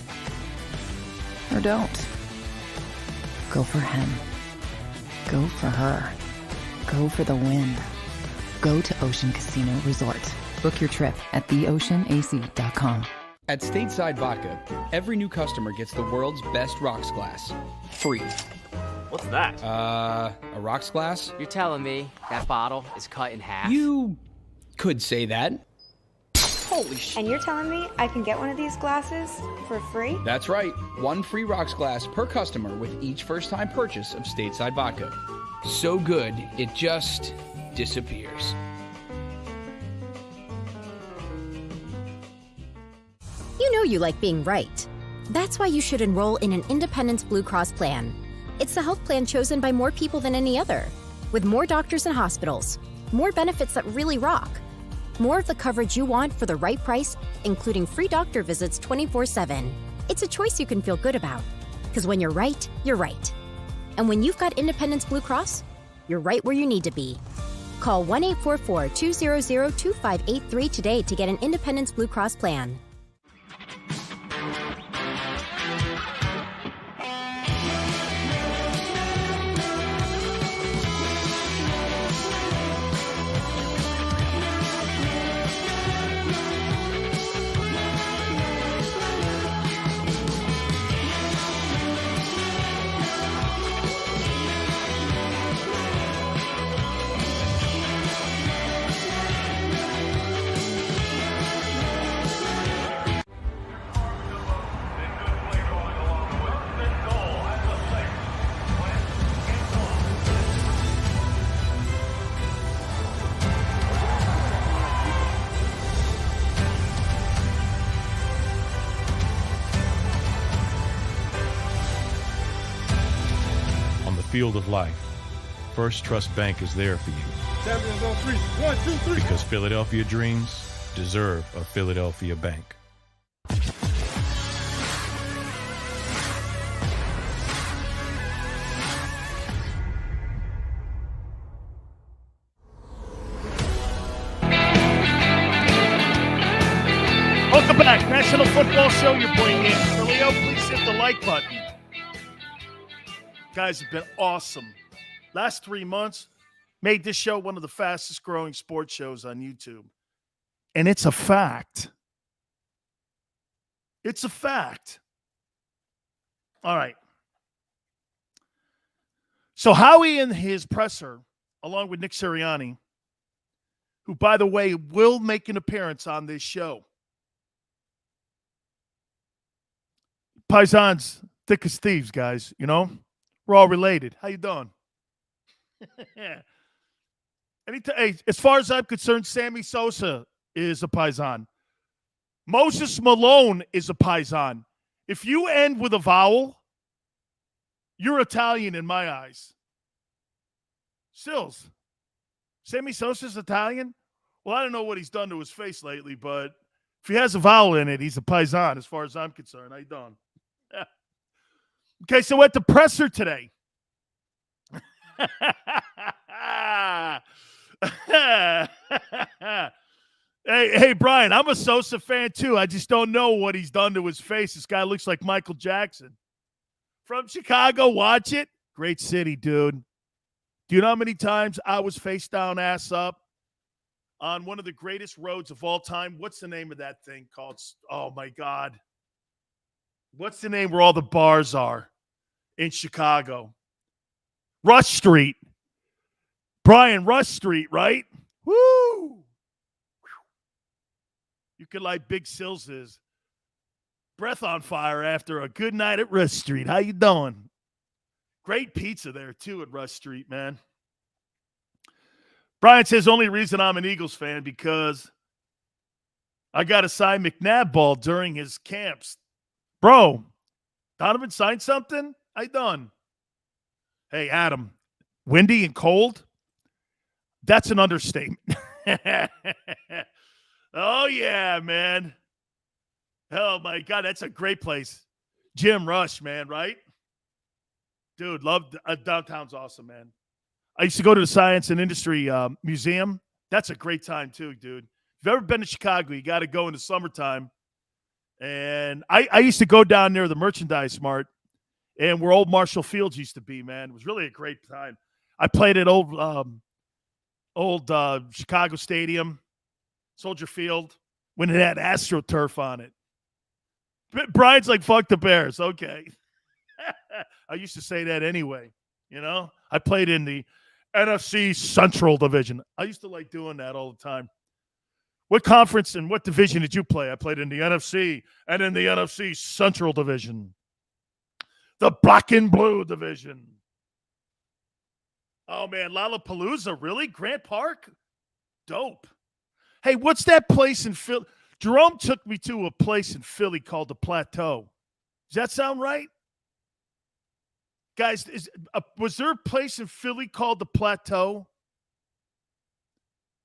Or don't. Go for him. Go for her. Go for the win. Go to Ocean Casino Resort. Book your trip at theoceanac.com. At Stateside Vodka, every new customer gets the world's best rocks glass. Free. What's that? A rocks glass? You're telling me that bottle is cut in half? You could say that. Holy shit. And you're telling me I can get one of these glasses for free? That's right. One free rocks glass per customer with each first-time purchase of stateside vodka. So good, it just disappears. You know you like being right. That's why you should enroll in an Independence Blue Cross plan. It's the health plan chosen by more people than any other, with more doctors and hospitals, more benefits that really rock, more of the coverage you want for the right price, including free doctor visits 24/7. It's a choice you can feel good about, because when you're right, you're right. And when you've got Independence Blue Cross, you're right where you need to be. Call 1-844-200-2583 today to get an Independence Blue Cross plan. Field of life, First Trust Bank is there for you. Champions on 3. 1, 2, 3. Because Philadelphia dreams deserve a Philadelphia bank. Welcome back. National Football Show. Your boy Dan Sileo. Please hit the like button. Guys have been awesome. Last 3 months, made this show one of the fastest growing sports shows on YouTube. And it's a fact. It's a fact. All right. So Howie and his presser, along with Nick Sirianni, who, by the way, will make an appearance on this show. Paisans, thick as thieves, guys, you know? We're all related. How you doing? Hey, as far as I'm concerned, Sammy Sosa is a Paisan. Moses Malone is a Paisan. If you end with a vowel, you're Italian in my eyes. Sills, Sammy Sosa's Italian? Well, I don't know what he's done to his face lately, but if he has a vowel in it, he's a Paisan as far as I'm concerned. How you doing? Okay, so at the presser today. Hey, Brian, I'm a Sosa fan too. I just don't know what he's done to his face. This guy looks like Michael Jackson. From Chicago, watch it. Great city, dude. Do you know how many times I was face down, ass up on one of the greatest roads of all time? What's the name of that thing called? Oh, my God. What's the name where all the bars are in Chicago? Rush Street. Brian, Rush Street, right? Woo! You could like Big Sills' breath on fire after a good night at Rush Street. How you doing? Great pizza there, too, at Rush Street, man. Brian says only reason I'm an Eagles fan because I got a signed McNabb ball during his camps. Bro, Donovan signed something? I done. Hey, Adam, windy and cold? That's an understatement. Oh, yeah, man. Oh, my God, that's a great place. Jim Rush, man, right? Dude, downtown's awesome, man. I used to go to the Science and Industry Museum. That's a great time, too, dude. If you've ever been to Chicago, you got to go in the summertime. And I used to go down near the Merchandise Mart and where old Marshall Fields used to be, man. It was really a great time. I played at old Chicago Stadium, Soldier Field, when it had AstroTurf on it. Brian's like, fuck the Bears. Okay. I used to say that anyway, you know. I played in the NFC Central Division. I used to like doing that all the time. What conference and what division did you play? I played in the NFC and in the NFC Central Division. The Black and Blue Division. Oh, man, Lollapalooza, really? Grant Park? Dope. Hey, what's that place in Philly? Jerome took me to a place in Philly called the Plateau. Does that sound right? Guys, was there a place in Philly called the Plateau?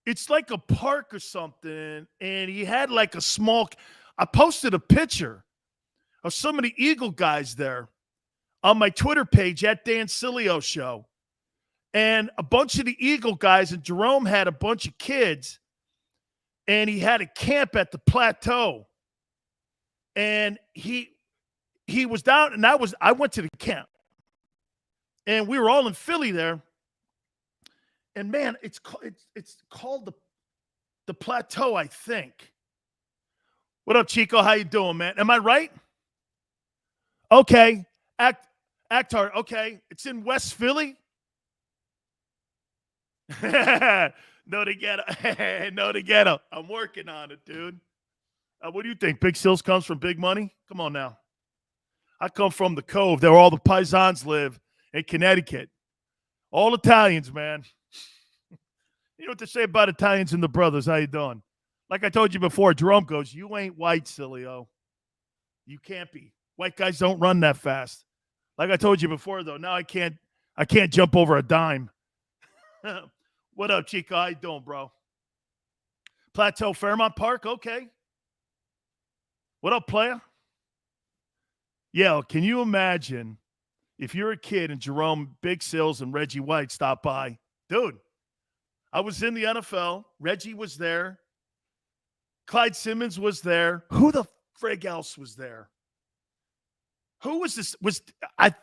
It's like a park or something, and he had like a small – I posted a picture of some of the Eagle guys there on my Twitter page at Dan Sileo Show. And a bunch of the Eagle guys, and Jerome had a bunch of kids, and he had a camp at the Plateau. And he was down, and I went to the camp. And we were all in Philly there. And, man, it's called the Plateau, I think. What up, Chico? How you doing, man? Am I right? Okay. Actar, okay. It's in West Philly? No to ghetto. I'm working on it, dude. What do you think? Big Sills comes from big money? Come on now. I come from the Cove. There where all the Paisans live in Connecticut. All Italians, man. You know what to say about Italians and the brothers. How you doing? Like I told you before, Jerome goes, you ain't white, Sileo. You can't be. White guys don't run that fast. Like I told you before, though, now I can't jump over a dime. What up, Chico? How you doing, bro? Plateau Fairmont Park? Okay. What up, player? Yeah, can you imagine if you're a kid and Jerome, Big Sills, and Reggie White stop by? Dude, I was in the NFL. Reggie was there. Clyde Simmons was there. Who the frig else was there? Who was this? I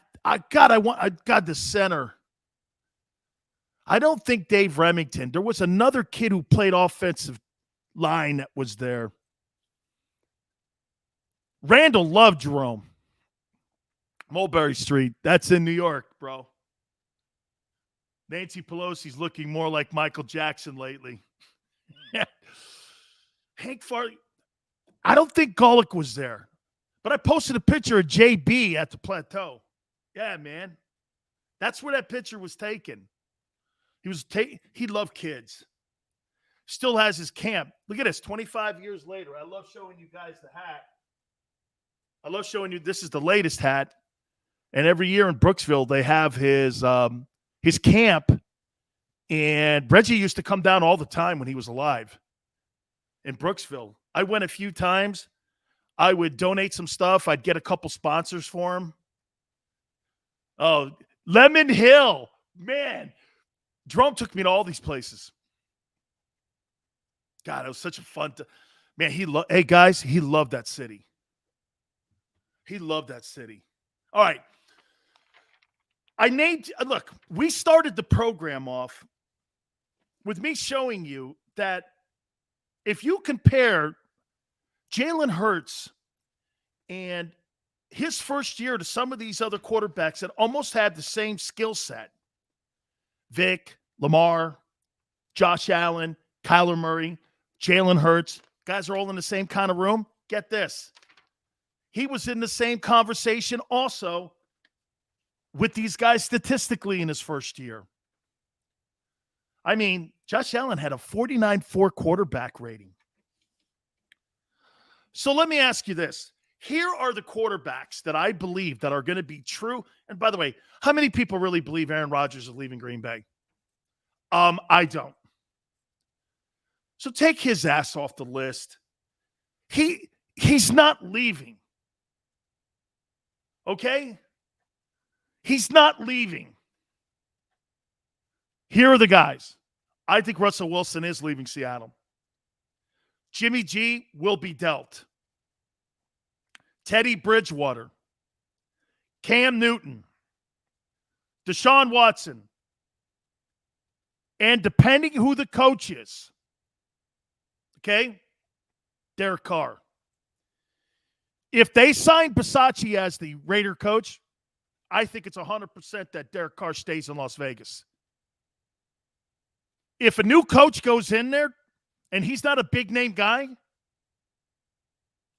got the center. I don't think Dave Remington. There was another kid who played offensive line that was there. Randall loved Jerome. Mulberry Street. That's in New York, bro. Nancy Pelosi's looking more like Michael Jackson lately. Hank Farley. I don't think Golick was there. But I posted a picture of JB at the Plateau. Yeah, man. That's where that picture was taken. He loved kids. Still has his camp. Look at this, 25 years later. I love showing you guys the hat. I love showing you this is the latest hat. And every year in Brooksville, they have his camp. And Reggie used to come down all the time when he was alive in Brooksville. I went a few times. I would donate some stuff. I'd get a couple sponsors for him. Oh, Lemon Hill. Man, Jerome took me to all these places. God, it was such a fun man, hey, guys, he loved that city. He loved that city. All right. Look, we started the program off with me showing you that if you compare Jalen Hurts and his first year to some of these other quarterbacks that almost had the same skill set, Vic, Lamar, Josh Allen, Kyler Murray, Jalen Hurts, guys are all in the same kind of room. Get this. He was in the same conversation also with these guys statistically in his first year. I mean, Josh Allen had a 49.4 quarterback rating. So let me ask you this. Here are the quarterbacks that I believe that are going to be true. And by the way, how many people really believe Aaron Rodgers is leaving Green Bay? I don't. So take his ass off the list. He's not leaving. Okay? He's not leaving. Here are the guys. I think Russell Wilson is leaving Seattle. Jimmy G will be dealt. Teddy Bridgewater. Cam Newton. Deshaun Watson. And depending who the coach is, okay, Derek Carr. If they sign Bisaccia as the Raider coach, I think it's 100% that Derek Carr stays in Las Vegas. If a new coach goes in there, and he's not a big-name guy,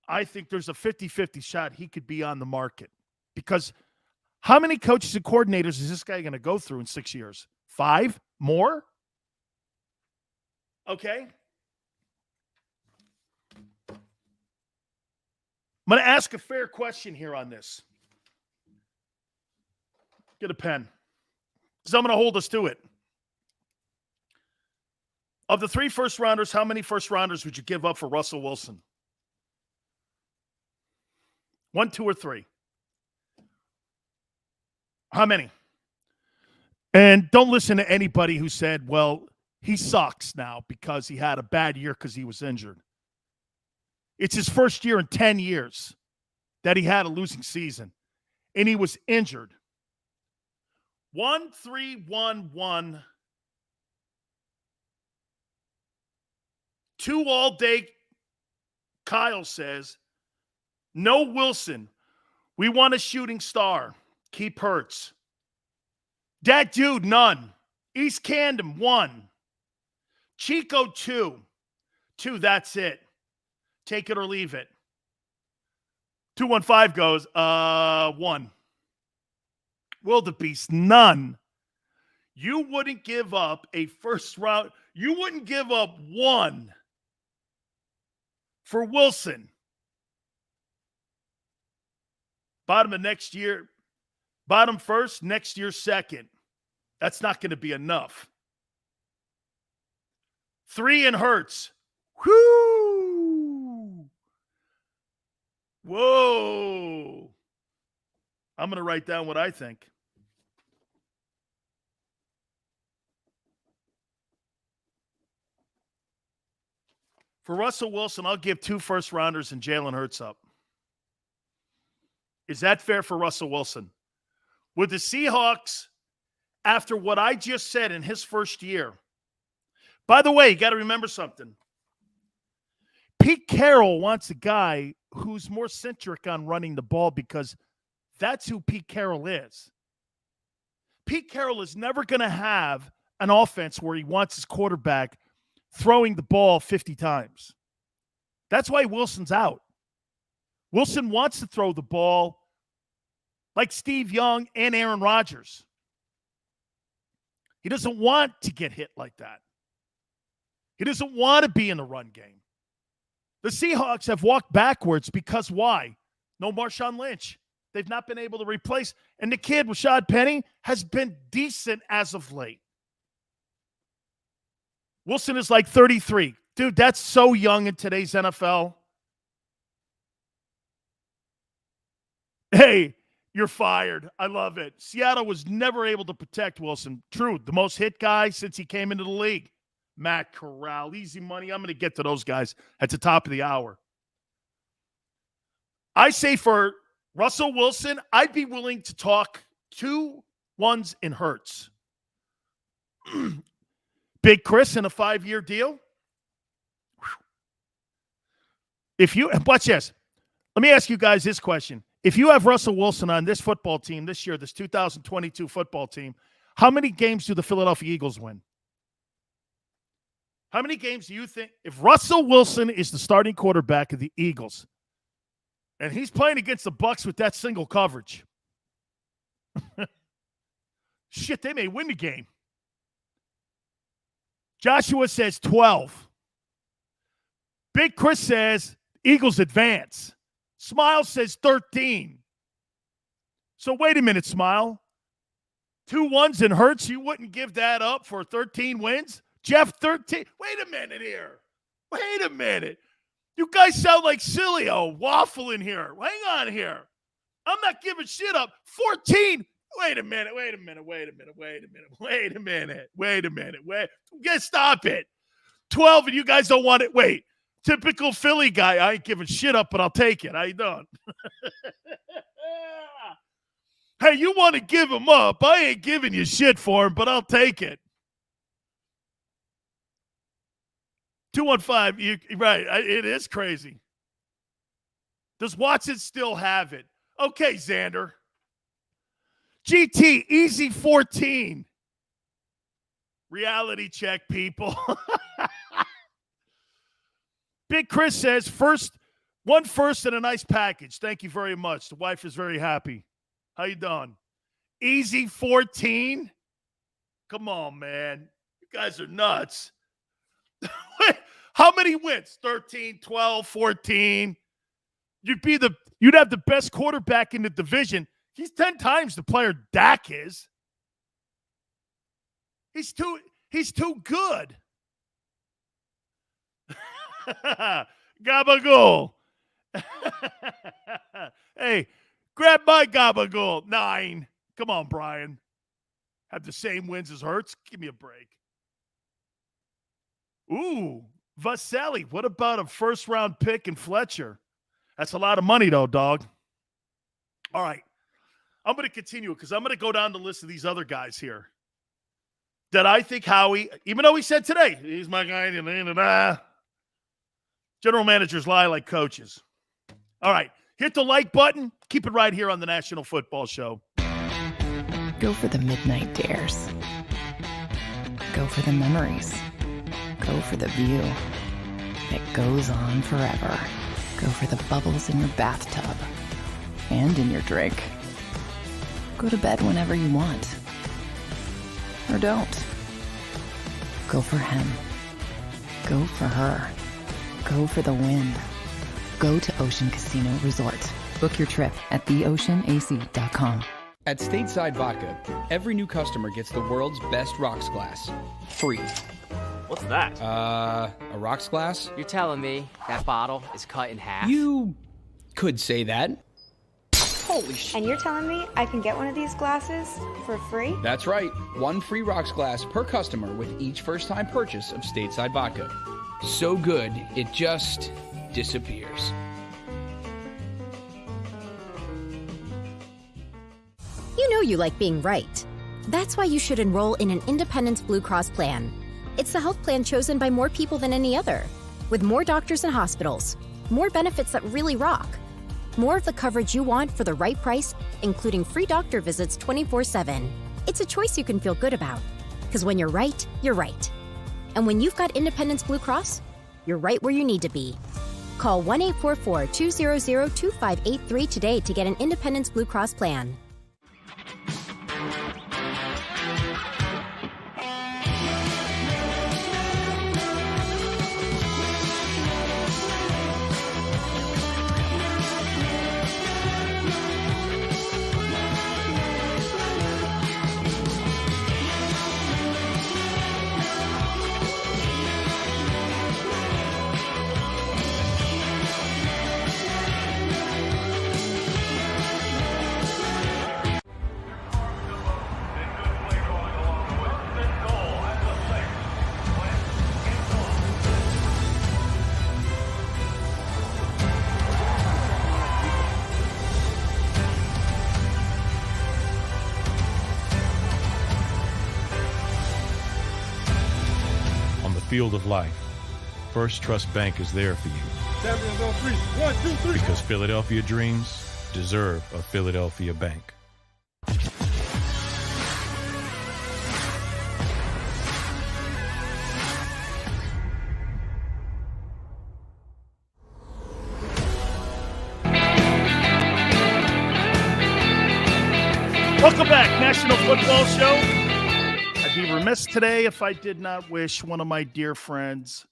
I think there's a 50-50 shot he could be on the market. Because how many coaches and coordinators is this guy going to go through in 6 years? 5 more? Okay. I'm going to ask a fair question here on this. Get a pen. Because I'm going to hold us to it. Of the 3 first-rounders, how many first-rounders would you give up for Russell Wilson? 1, 2, or 3? How many? And don't listen to anybody who said, well, he sucks now because he had a bad year because he was injured. It's his first year in 10 years that he had a losing season, and he was injured. 1, 3, 1, 1. 2 all day, Kyle says. No Wilson. We want a shooting star. Keep Hurts. That dude, none. East Camden, 1. Chico, 2. 2, that's it. Take it or leave it. 215 goes, 1. Wildebeest, none. You wouldn't give up a first round. You wouldn't give up 1 for Wilson. Bottom of next year, bottom first, next year second. That's not going to be enough. 3 in Hurts. Whoo! Whoa! I'm going to write down what I think. For Russell Wilson, I'll give 2 first-rounders and Jalen Hurts up. Is that fair for Russell Wilson? With the Seahawks, after what I just said in his first year, by the way, you got to remember something. Pete Carroll wants a guy who's more centric on running the ball because that's who Pete Carroll is. Pete Carroll is never going to have an offense where he wants his quarterback throwing the ball 50 times. That's why Wilson's out. Wilson wants to throw the ball like Steve Young and Aaron Rodgers. He doesn't want to get hit like that. He doesn't want to be in the run game. The Seahawks have walked backwards because why? No Marshawn Lynch. They've not been able to replace. And the kid, Rashad Penny, has been decent as of late. Wilson is like 33. Dude, that's so young in today's NFL. Hey, you're fired. I love it. Seattle was never able to protect Wilson. True, the most hit guy since he came into the league. Matt Corral, easy money. I'm going to get to those guys at the top of the hour. I say for Russell Wilson, I'd be willing to talk 2 1s in Hurts. Big Chris in a 5-year deal. If you watch this, let me ask you guys this question. If you have Russell Wilson on this football team this year, this 2022 football team, how many games do the Philadelphia Eagles win? How many games do you think, if Russell Wilson is the starting quarterback of the Eagles, and he's playing against the Bucs with that single coverage, shit, they may win the game. Joshua says 12. Big Chris says Eagles advance. Smile says 13. So wait a minute, Smile. 2 1s and Hurts, you wouldn't give that up for 13 wins? Jeff, 13. Wait a minute here. Wait a minute. You guys sound like Sileo waffling here. Hang on here. I'm not giving shit up. 14. Wait a minute. Stop it. 12 and you guys don't want it. Wait. Typical Philly guy. I ain't giving shit up, but I'll take it. How you doing? Hey, you want to give him up. I ain't giving you shit for him, but I'll take it. 215. Right. It is crazy. Does Watson still have it? Okay, Xander. GT, easy 14. Reality check, people. Big Chris says, one first and a nice package. Thank you very much. The wife is very happy. How you doing? Easy 14? Come on, man. You guys are nuts. How many wins? 13, 12, 14. You'd have the best quarterback in the division. He's 10 times the player Dak is. He's too good. Gabagool. Hey, grab my gabagool. 9. Come on, Brian. Have the same wins as Hurts? Give me a break. Ooh, Vaselli. What about a first-round pick in Fletcher? That's a lot of money, though, dog. All right. I'm going to continue because I'm going to go down the list of these other guys here that I think Howie, even though he said today, he's my guy, general managers lie like coaches. All right. Hit the like button. Keep it right here on the National Football Show. Go for the midnight dares. Go for the memories. Go for the view that goes on forever. Go for the bubbles in your bathtub and in your drink. Go to bed whenever you want. Or don't. Go for him. Go for her. Go for the win. Go to Ocean Casino Resort. Book your trip at theoceanac.com. At Stateside Vodka, every new customer gets the world's best rocks glass. Free. What's that? A rocks glass? You're telling me that bottle is cut in half? You could say that. Holy shit. And you're telling me I can get one of these glasses for free? That's right. 1 free rocks glass per customer with each first-time purchase of Stateside Vodka. So good, it just disappears. You know you like being right. That's why you should enroll in an Independence Blue Cross plan. It's the health plan chosen by more people than any other, with more doctors and hospitals, more benefits that really rock, more of the coverage you want for the right price, including free doctor visits 24/7. It's a choice you can feel good about, because when you're right, you're right. And when you've got Independence Blue Cross, you're right where you need to be. Call 1-844-200-2583 today to get an Independence Blue Cross plan. Field of life, First Trust Bank is there for you. Champions on 3. 1, 2, 3. Because Philadelphia dreams deserve a Philadelphia bank. Welcome back, National Football Show. I'd be remiss today if I did not wish one of my dear friends,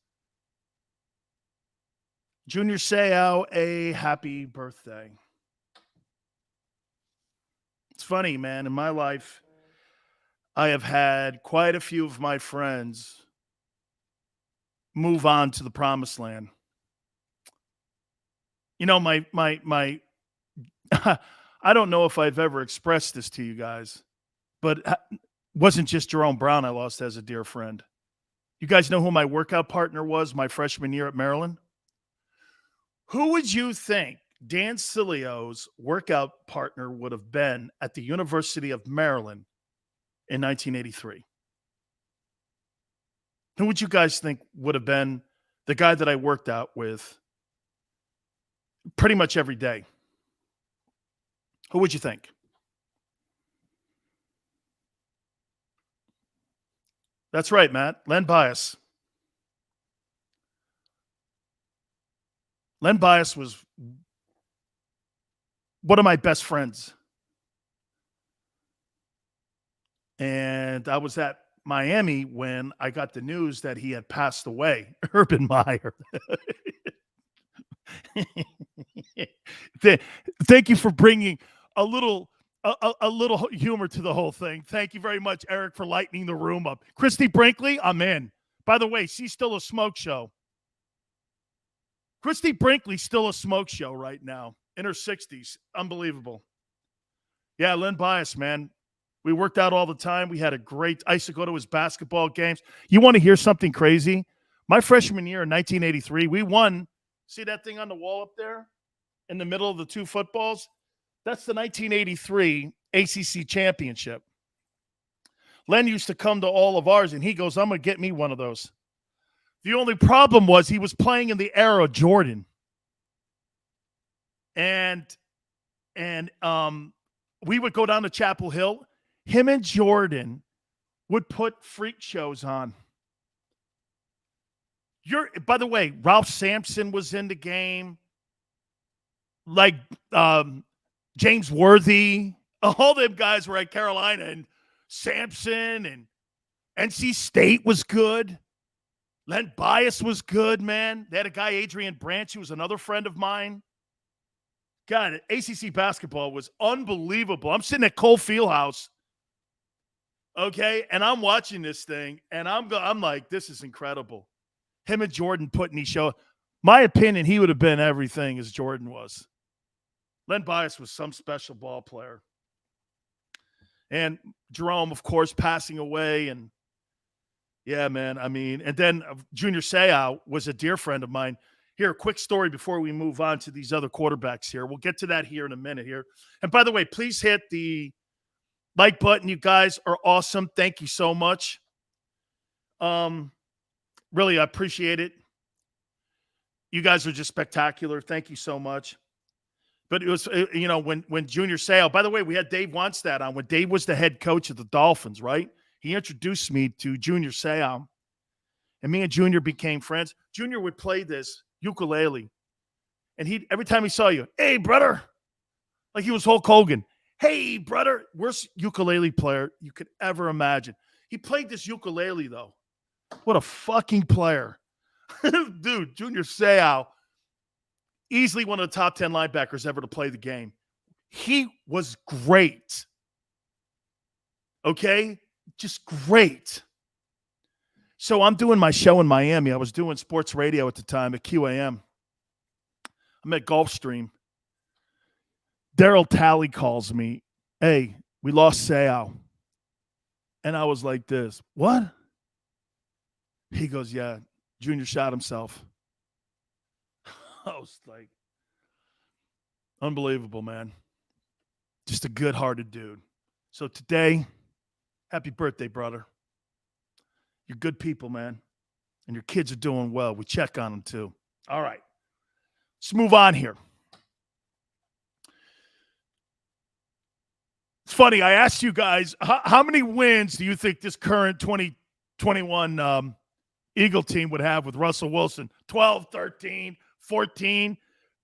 Junior Seau, a happy birthday. It's funny, man. In my life, I have had quite a few of my friends move on to the promised land. You know, my I don't know if I've ever expressed this to you guys, but it wasn't just Jerome Brown I lost as a dear friend. You guys know who my workout partner was my freshman year at Maryland? Who would you think Dan Sileo's workout partner would have been at the University of Maryland in 1983? Who would you guys think would have been the guy that I worked out with pretty much every day? Who would you think? That's right, Matt. Len Bias. Len Bias was one of my best friends. And I was at Miami when I got the news that he had passed away, Urban Meyer. Thank you for bringing a little humor to the whole thing. Thank you very much, Eric, for lightening the room up. Christy Brinkley, I'm in. By the way, she's still a smoke show. Christy Brinkley's still a smoke show right now, in her 60s. Unbelievable. Yeah, Len Bias, man. We worked out all the time. We had a great – I used to go to his basketball games. You want to hear something crazy? My freshman year in 1983, we won – see that thing on the wall up there in the middle of the two footballs? That's the 1983 ACC championship. Len used to come to all of ours, and he goes, I'm going to get me one of those. The only problem was he was playing in the era of Jordan. And we would go down to Chapel Hill. Him and Jordan would put freak shows on. By the way, Ralph Sampson was in the game. Like James Worthy. All them guys were at Carolina. And Sampson and NC State was good. Len Bias was good, man. They had a guy, Adrian Branch, who was another friend of mine. God, ACC basketball was unbelievable. I'm sitting at Cole Fieldhouse. Okay, and I'm watching this thing, and I'm like, this is incredible. Him and Jordan putting these shows. My opinion, he would have been everything as Jordan was. Len Bias was some special ball player. And Jerome, of course, passing away. And, yeah, man, I mean, and then Junior Seau was a dear friend of mine. Here, a quick story before we move on to these other quarterbacks here. We'll get to that here in a minute here. And, by the way, please hit the like button. You guys are awesome. Thank you so much. Really, I appreciate it. You guys are just spectacular. Thank you so much. But it was, you know, when Junior Seau, by the way, we had Dave Wannstedt on when Dave was the head coach of the Dolphins, right? He introduced me to Junior Seau, and me and Junior became friends. Junior would play this ukulele, and every time he saw you, hey, brother, like he was Hulk Hogan. Hey, brother, worst ukulele player you could ever imagine. He played this ukulele, though. What a fucking player. Dude, Junior Seau, easily one of the top 10 linebackers ever to play the game. He was great. Okay? Just great. So I'm doing my show in Miami. I was doing sports radio at the time at QAM. I'm at Gulfstream. Daryl Talley calls me. Hey, we lost Seau. And I was like this. What? He goes, yeah, Junior shot himself. I was like, unbelievable, man. Just a good-hearted dude. So today, happy birthday, brother. You're good people, man. And your kids are doing well. We check on them, too. All right. Let's move on here. It's funny. I asked you guys, how many wins do you think this current 2021 Eagle team would have with Russell Wilson? 12, 13, 14,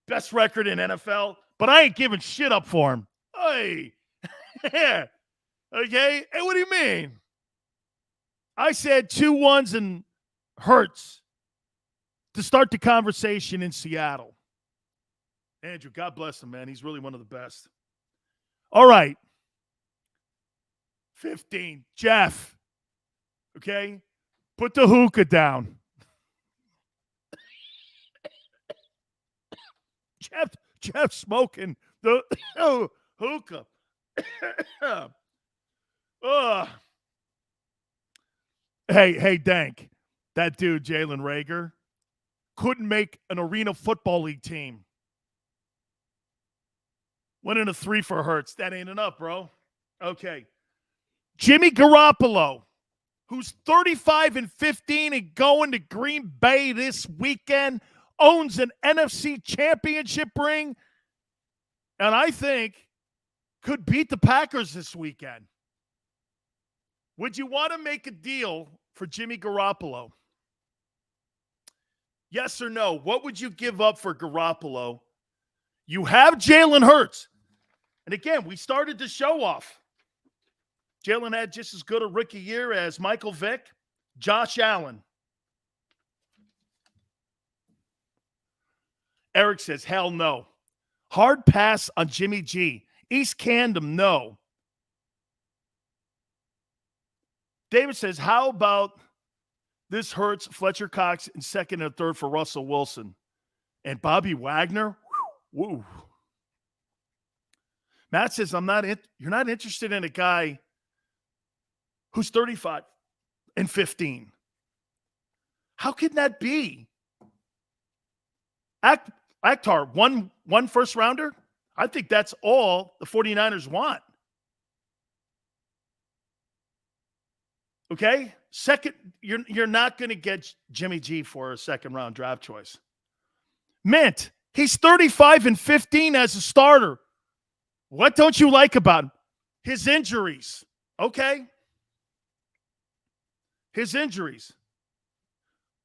best record in NFL. But I ain't giving shit up for him. Hey. Yeah. Okay. Hey, what do you mean? I said 2-1s and Hurts to start the conversation in Seattle. Andrew, God bless him, man. He's really one of the best. All right. 15. Jeff. Okay. Put the hookah down. Jeff smoking the hookah. Hey, Dank. That dude, Jalen Reagor, couldn't make an Arena Football League team. Went in a 3 for Hurts. That ain't enough, bro. Okay. Jimmy Garoppolo, who's 35-15 and going to Green Bay this weekend, owns an NFC championship ring, and I think could beat the Packers this weekend. Would you want to make a deal for Jimmy Garoppolo? Yes or no? What would you give up for Garoppolo? You have Jalen Hurts. And again, we started the show off. Jalen had just as good a rookie year as Michael Vick, Josh Allen. Eric says, hell no. Hard pass on Jimmy G. East Camden, no. David says, how about this Hurts, Fletcher Cox in second and third for Russell Wilson? And Bobby Wagner? Woo. Matt says, you're not interested in a guy who's 35 and 15. How can that be? Akhtar, one first rounder? I think that's all the 49ers want. Okay? Second, you're not going to get Jimmy G for a second round draft choice. Mint, he's 35 and 15 as a starter. What don't you like about him? His injuries. Okay? His injuries.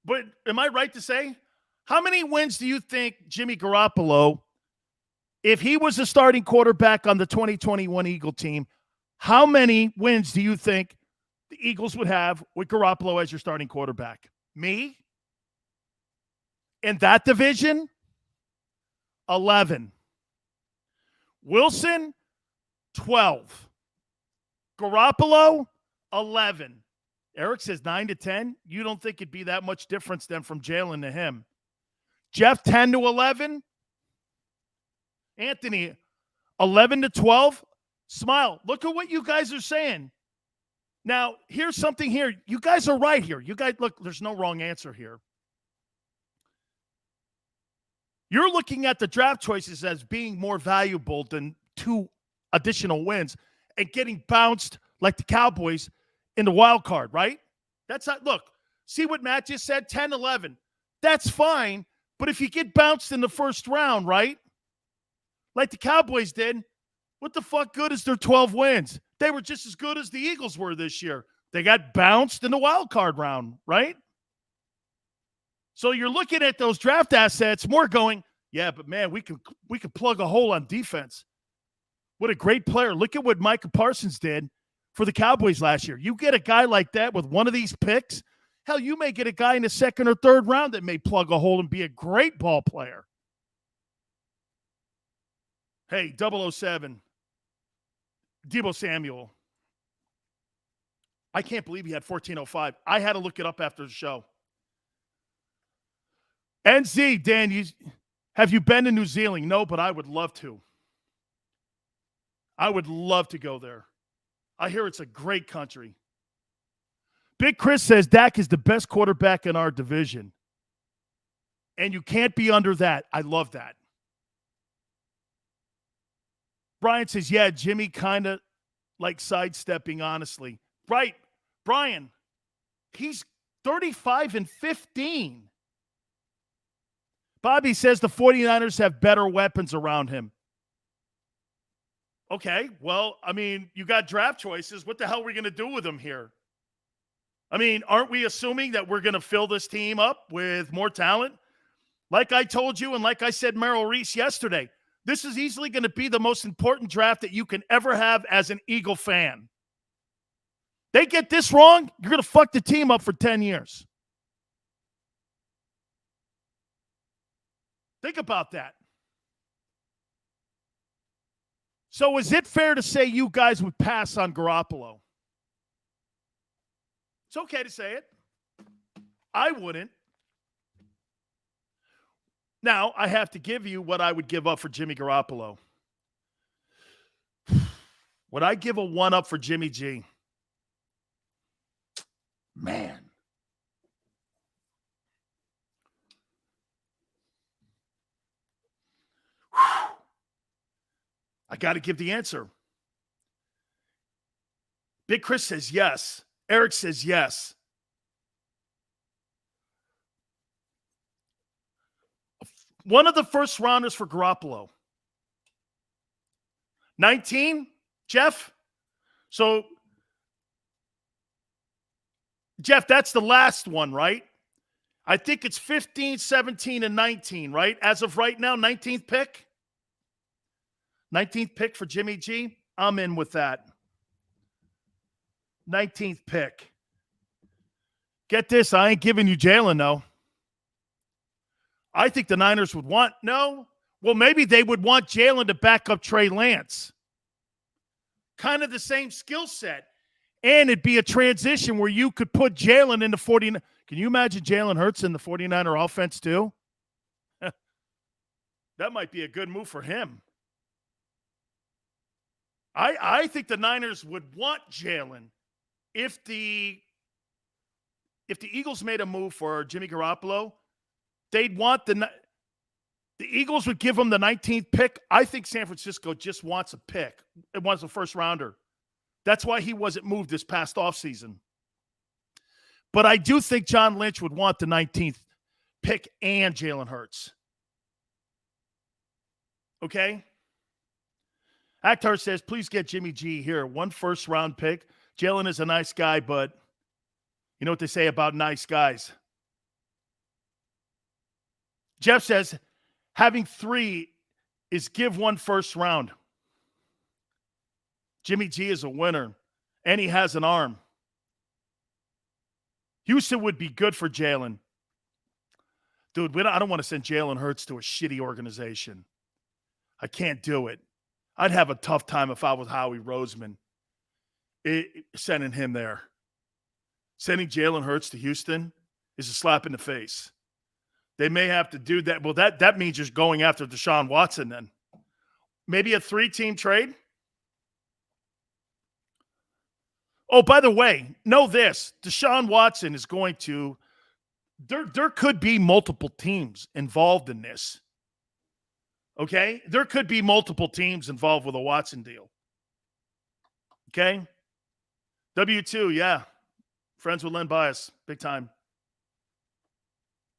But am I right to say, how many wins do you think Jimmy Garoppolo, if he was a starting quarterback on the 2021 Eagle team, how many wins do you think the Eagles would have with Garoppolo as your starting quarterback? Me? In that division? 11. Wilson? 12. Garoppolo? 11. Eric says 9 to 10. You don't think it'd be that much difference then from Jalen to him? Jeff, 10 to 11. Anthony, 11 to 12. Smile. Look at what you guys are saying. Now, here's something here. You guys are right here. You guys, look, there's no wrong answer here. You're looking at the draft choices as being more valuable than 2 additional wins and getting bounced like the Cowboys in the wild card, right? That's not, look, see what Matt just said? 10, 11. That's fine. But if you get bounced in the first round, right? Like the Cowboys did, what the fuck good is their 12 wins? They were just as good as the Eagles were this year. They got bounced in the wild card round, right? So you're looking at those draft assets more going, yeah, but man, we could plug a hole on defense. What a great player. Look at what Micah Parsons did for the Cowboys last year. You get a guy like that with one of these picks, hell, you may get a guy in the second or third round that may plug a hole and be a great ball player. Hey, 007, Deebo Samuel. I can't believe he had 1405. I had to look it up after the show. NZ, Dan, have you been to New Zealand? No, but I would love to. I would love to go there. I hear it's a great country. Big Chris says Dak is the best quarterback in our division. And you can't be under that. I love that. Brian says, yeah, Jimmy kind of like sidestepping, honestly. Right. Brian, he's 35 and 15. Bobby says the 49ers have better weapons around him. Okay, well, I mean, you got draft choices. What the hell are we going to do with them here? I mean, aren't we assuming that we're going to fill this team up with more talent? Like I told you and like I said Merrill Reese yesterday, this is easily going to be the most important draft that you can ever have as an Eagle fan. They get this wrong, you're going to fuck the team up for 10 years. Think about that. So is it fair to say you guys would pass on Garoppolo? It's okay to say it. I wouldn't. Now, I have to give you what I would give up for Jimmy Garoppolo. Would I give a 1 up for Jimmy G? Man. I got to give the answer. Big Chris says yes. Eric says yes. One of the first rounders for Garoppolo. 19, Jeff? So, Jeff, that's the last one, right? I think it's 15, 17, and 19, right? As of right now, 19th pick. 19th pick for Jimmy G. I'm in with that. 19th pick. Get this, I ain't giving you Jalen, though. I think the Niners would want, no. Well, maybe they would want Jalen to back up Trey Lance. Kind of the same skill set. And it'd be a transition where you could put Jalen in the 49. Can you imagine Jalen Hurts in the 49er offense too? That might be a good move for him. I think the Niners would want Jalen if the Eagles made a move for Jimmy Garoppolo. They'd want the Eagles would give him the 19th pick. I think San Francisco just wants a pick. It wants a first rounder. That's why he wasn't moved this past offseason. But I do think John Lynch would want the 19th pick and Jalen Hurts. Okay? Akhtar says, please get Jimmy G here. 1 first-round pick. Jalen is a nice guy, but you know what they say about nice guys. Jeff says, having 3 is give 1 first round. Jimmy G is a winner, and he has an arm. Houston would be good for Jalen. Dude, I don't want to send Jalen Hurts to a shitty organization. I can't do it. I'd have a tough time if I was Howie Roseman sending him there. Sending Jalen Hurts to Houston is a slap in the face. They may have to do that. Well, that means just going after Deshaun Watson then. Maybe a 3-team trade? Oh, by the way, know this. Deshaun Watson is going to – there could be multiple teams involved in this. Okay? There could be multiple teams involved with a Watson deal. Okay? W2, yeah. Friends with Len Bias. Big time.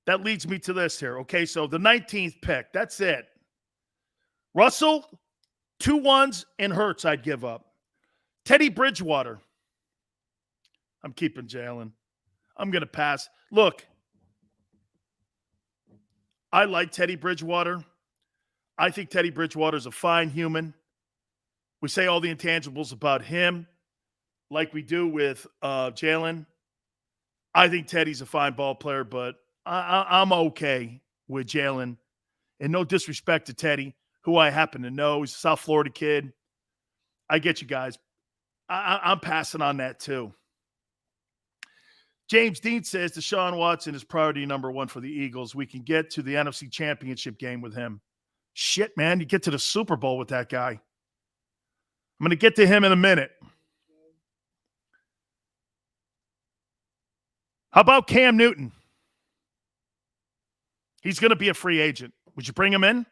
That leads me to this here. Okay, so the 19th pick. That's it. Russell, 2 1s, and Hurts I'd give up. Teddy Bridgewater. I'm keeping Jalen. I'm going to pass. Look, I like Teddy Bridgewater. I think Teddy Bridgewater is a fine human. We say all the intangibles about him like we do with Jalen. I think Teddy's a fine ball player, but I'm okay with Jalen. And no disrespect to Teddy, who I happen to know. He's a South Florida kid. I get you guys. I'm passing on that too. James Dean says Deshaun Watson is priority number 1 for the Eagles. We can get to the NFC Championship game with him. Shit, man. You get to the Super Bowl with that guy. I'm going to get to him in a minute. How about Cam Newton? He's going to be a free agent. Would you bring him in?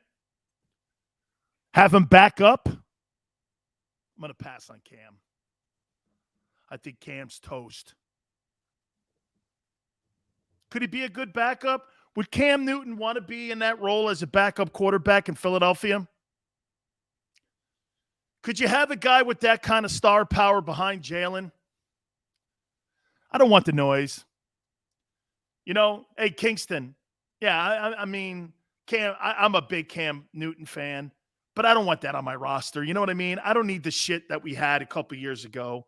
Have him back up? I'm going to pass on Cam. I think Cam's toast. Could he be a good backup? Would Cam Newton want to be in that role as a backup quarterback in Philadelphia? Could you have a guy with that kind of star power behind Jalen? I don't want the noise. You know, hey, Kingston. Yeah, I mean, Cam. I'm a big Cam Newton fan, but I don't want that on my roster. You know what I mean? I don't need the shit that we had a couple years ago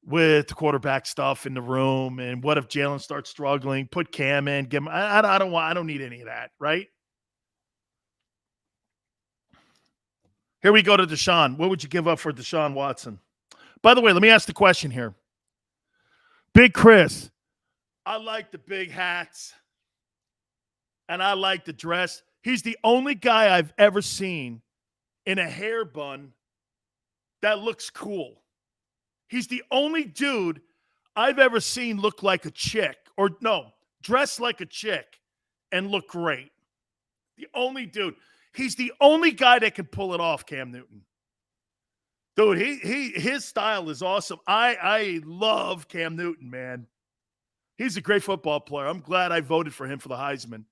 with the quarterback stuff in the room. And what if Jalen starts struggling? Put Cam in. Give him. I don't need any of that. Right? Here we go to Deshaun. What would you give up for Deshaun Watson? By the way, let me ask the question here. Big Chris. I like the big hats. And I like the dress. He's the only guy I've ever seen in a hair bun that looks cool. He's the only dude I've ever seen look like a chick. Or no, dress like a chick and look great. The only dude. He's the only guy that can pull it off, Cam Newton. Dude, his style is awesome. I love Cam Newton, man. He's a great football player. I'm glad I voted for him for the Heisman.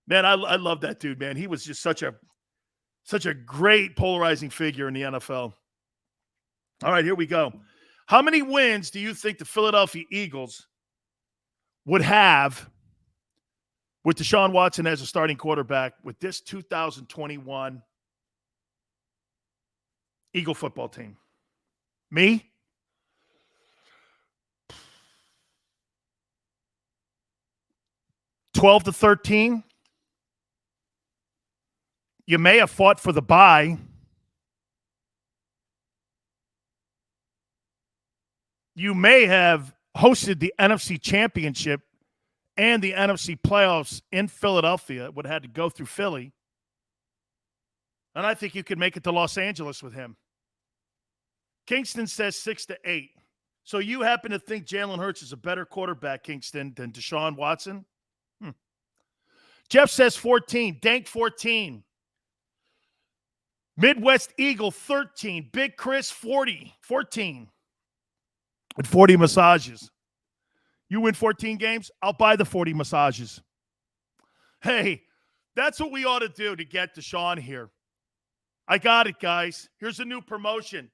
Man, I love that dude, man. He was just such a great polarizing figure in the NFL. All right, here we go. How many wins do you think the Philadelphia Eagles would have with Deshaun Watson as a starting quarterback with this 2021 Eagle football team? Me? $12-13. You may have fought for the bye. You may have hosted the NFC Championship and the NFC playoffs in Philadelphia. It would have had to go through Philly. And I think you could make it to Los Angeles with him. Kingston says 6-8. So you happen to think Jalen Hurts is a better quarterback, Kingston, than Deshaun Watson? Jeff says 14. Dank 14. Midwest Eagle 13. Big Chris 14. And 40 massages. You win 14 games, I'll buy the 40 massages. Hey, that's what we ought to do to get Deshaun here. I got it, guys. Here's a new promotion.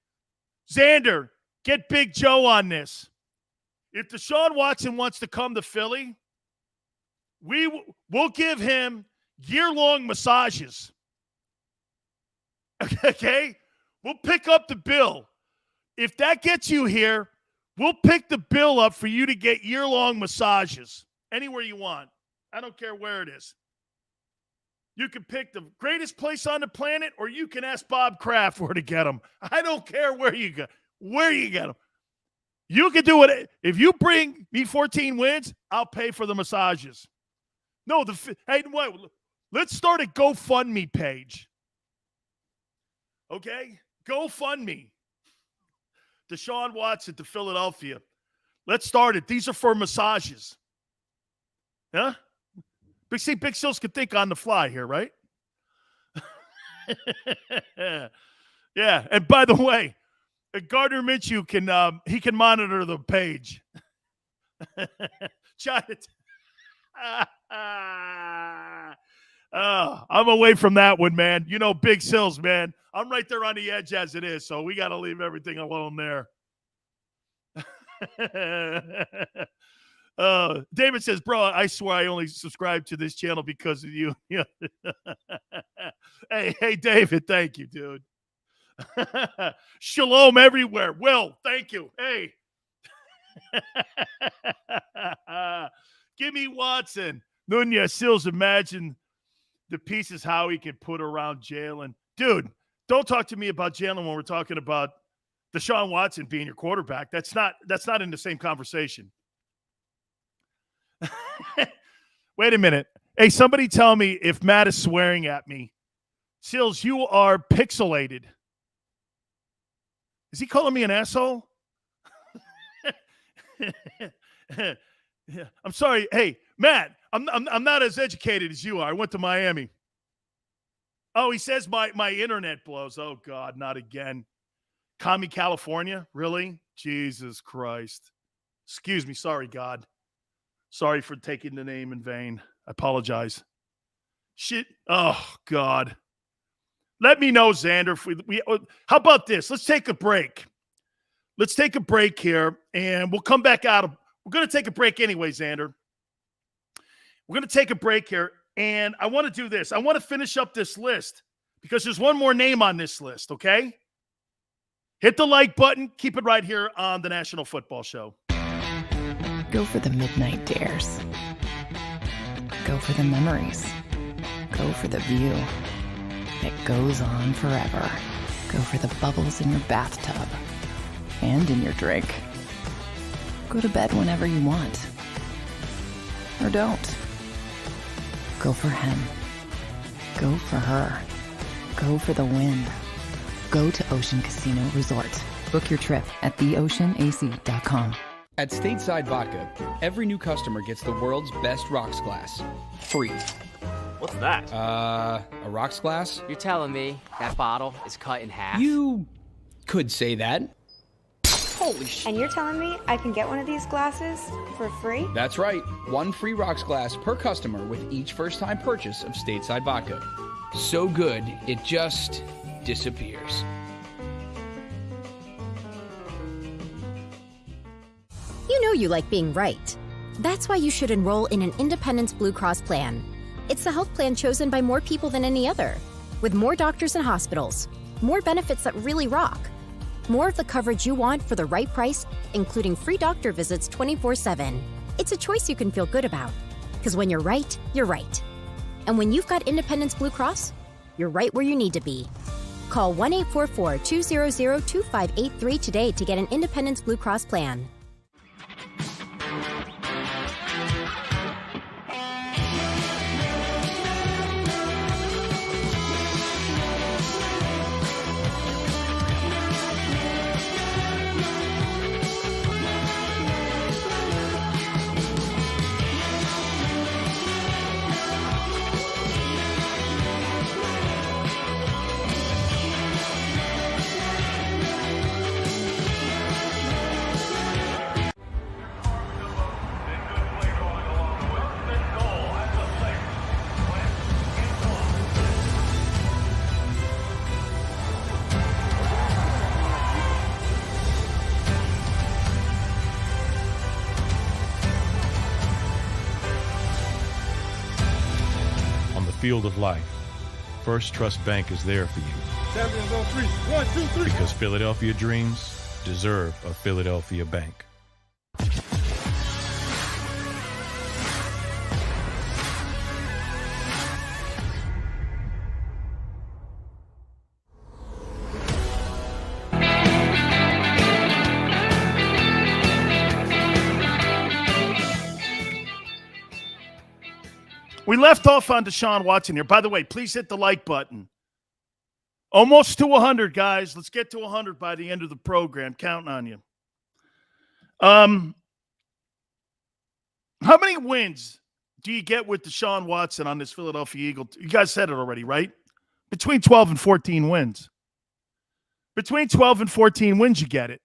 Xander, get Big Joe on this. If Deshaun Watson wants to come to Philly, we'll give him year-long massages. Okay? We'll pick up the bill. If that gets you here, we'll pick the bill up for you to get year-long massages anywhere you want. I don't care where it is. You can pick the greatest place on the planet, or you can ask Bob Kraft where to get them. I don't care where you get them. You can do it. If you bring me 14 wins, I'll pay for the massages. No, hey, wait, let's start a GoFundMe page. Okay? GoFundMe. Deshaun Watson to Philadelphia. Let's start it. These are for massages. Huh? Big Sills can think on the fly here, right? Yeah. And by the way, Gardner Minshew can monitor the page. I'm away from that one, man. You know, Big Sills, man. I'm right there on the edge as it is, so we got to leave everything alone there. David says, bro, I swear I only subscribe to this channel because of you. Hey, David, thank you, dude. Shalom everywhere. Will, thank you. Hey. Give me Watson. Nunez, Sills, imagine the pieces Howie could put around Jalen. Dude, don't talk to me about Jalen when we're talking about Deshaun Watson being your quarterback. That's not in the same conversation. Wait a minute. Hey, somebody tell me if Matt is swearing at me. Sills, you are pixelated. Is he calling me an asshole? I'm sorry. Hey, Matt, I'm not as educated as you are. I went to Miami. Oh, he says my internet blows. Oh, God, not again. Commie, California? Really? Jesus Christ. Excuse me. Sorry, God. Sorry for taking the name in vain. I apologize. Shit. Oh, God. Let me know, Xander. How about this? Let's take a break. Let's take a break here, and we'll come back out. We're going to take a break anyway, Xander. We're going to take a break here, and I want to do this. I want to finish up this list because there's one more name on this list, okay? Hit the like button. Keep it right here on the National Football Show. Go for the midnight dares. Go for the memories. Go for the view that goes on forever. Go for the bubbles in your bathtub and in your drink. Go to bed whenever you want. Or don't. Go for him. Go for her. Go for the win. Go to Ocean Casino Resort. Book your trip at theoceanac.com. At Stateside Vodka, every new customer gets the world's best rocks glass. Free. What's that? A rocks glass? You're telling me that bottle is cut in half? You could say that. Holy shit. And you're telling me I can get one of these glasses for free? That's right. One free rocks glass per customer with each first-time purchase of Stateside Vodka. So good, it just disappears. You know you like being right. That's why you should enroll in an Independence Blue Cross plan. It's the health plan chosen by more people than any other, with more doctors and hospitals, more benefits that really rock, more of the coverage you want for the right price, including free doctor visits 24/7. It's a choice you can feel good about, because when you're right, you're right. And when you've got Independence Blue Cross, you're right where you need to be. Call 1-844-200-2583 today to get an Independence Blue Cross plan. Field of life, First Trust Bank is there for you. Champions on 3. 1, 2, 3. Because Philadelphia dreams deserve a Philadelphia bank. We left off on Deshaun Watson here. By the way, please hit the like button. Almost to 100, guys. Let's get to 100 by the end of the program. Counting on you. How many wins do you get with Deshaun Watson on this Philadelphia Eagle? You guys said it already, right? Between 12 and 14 wins. Between 12 and 14 wins, you get it.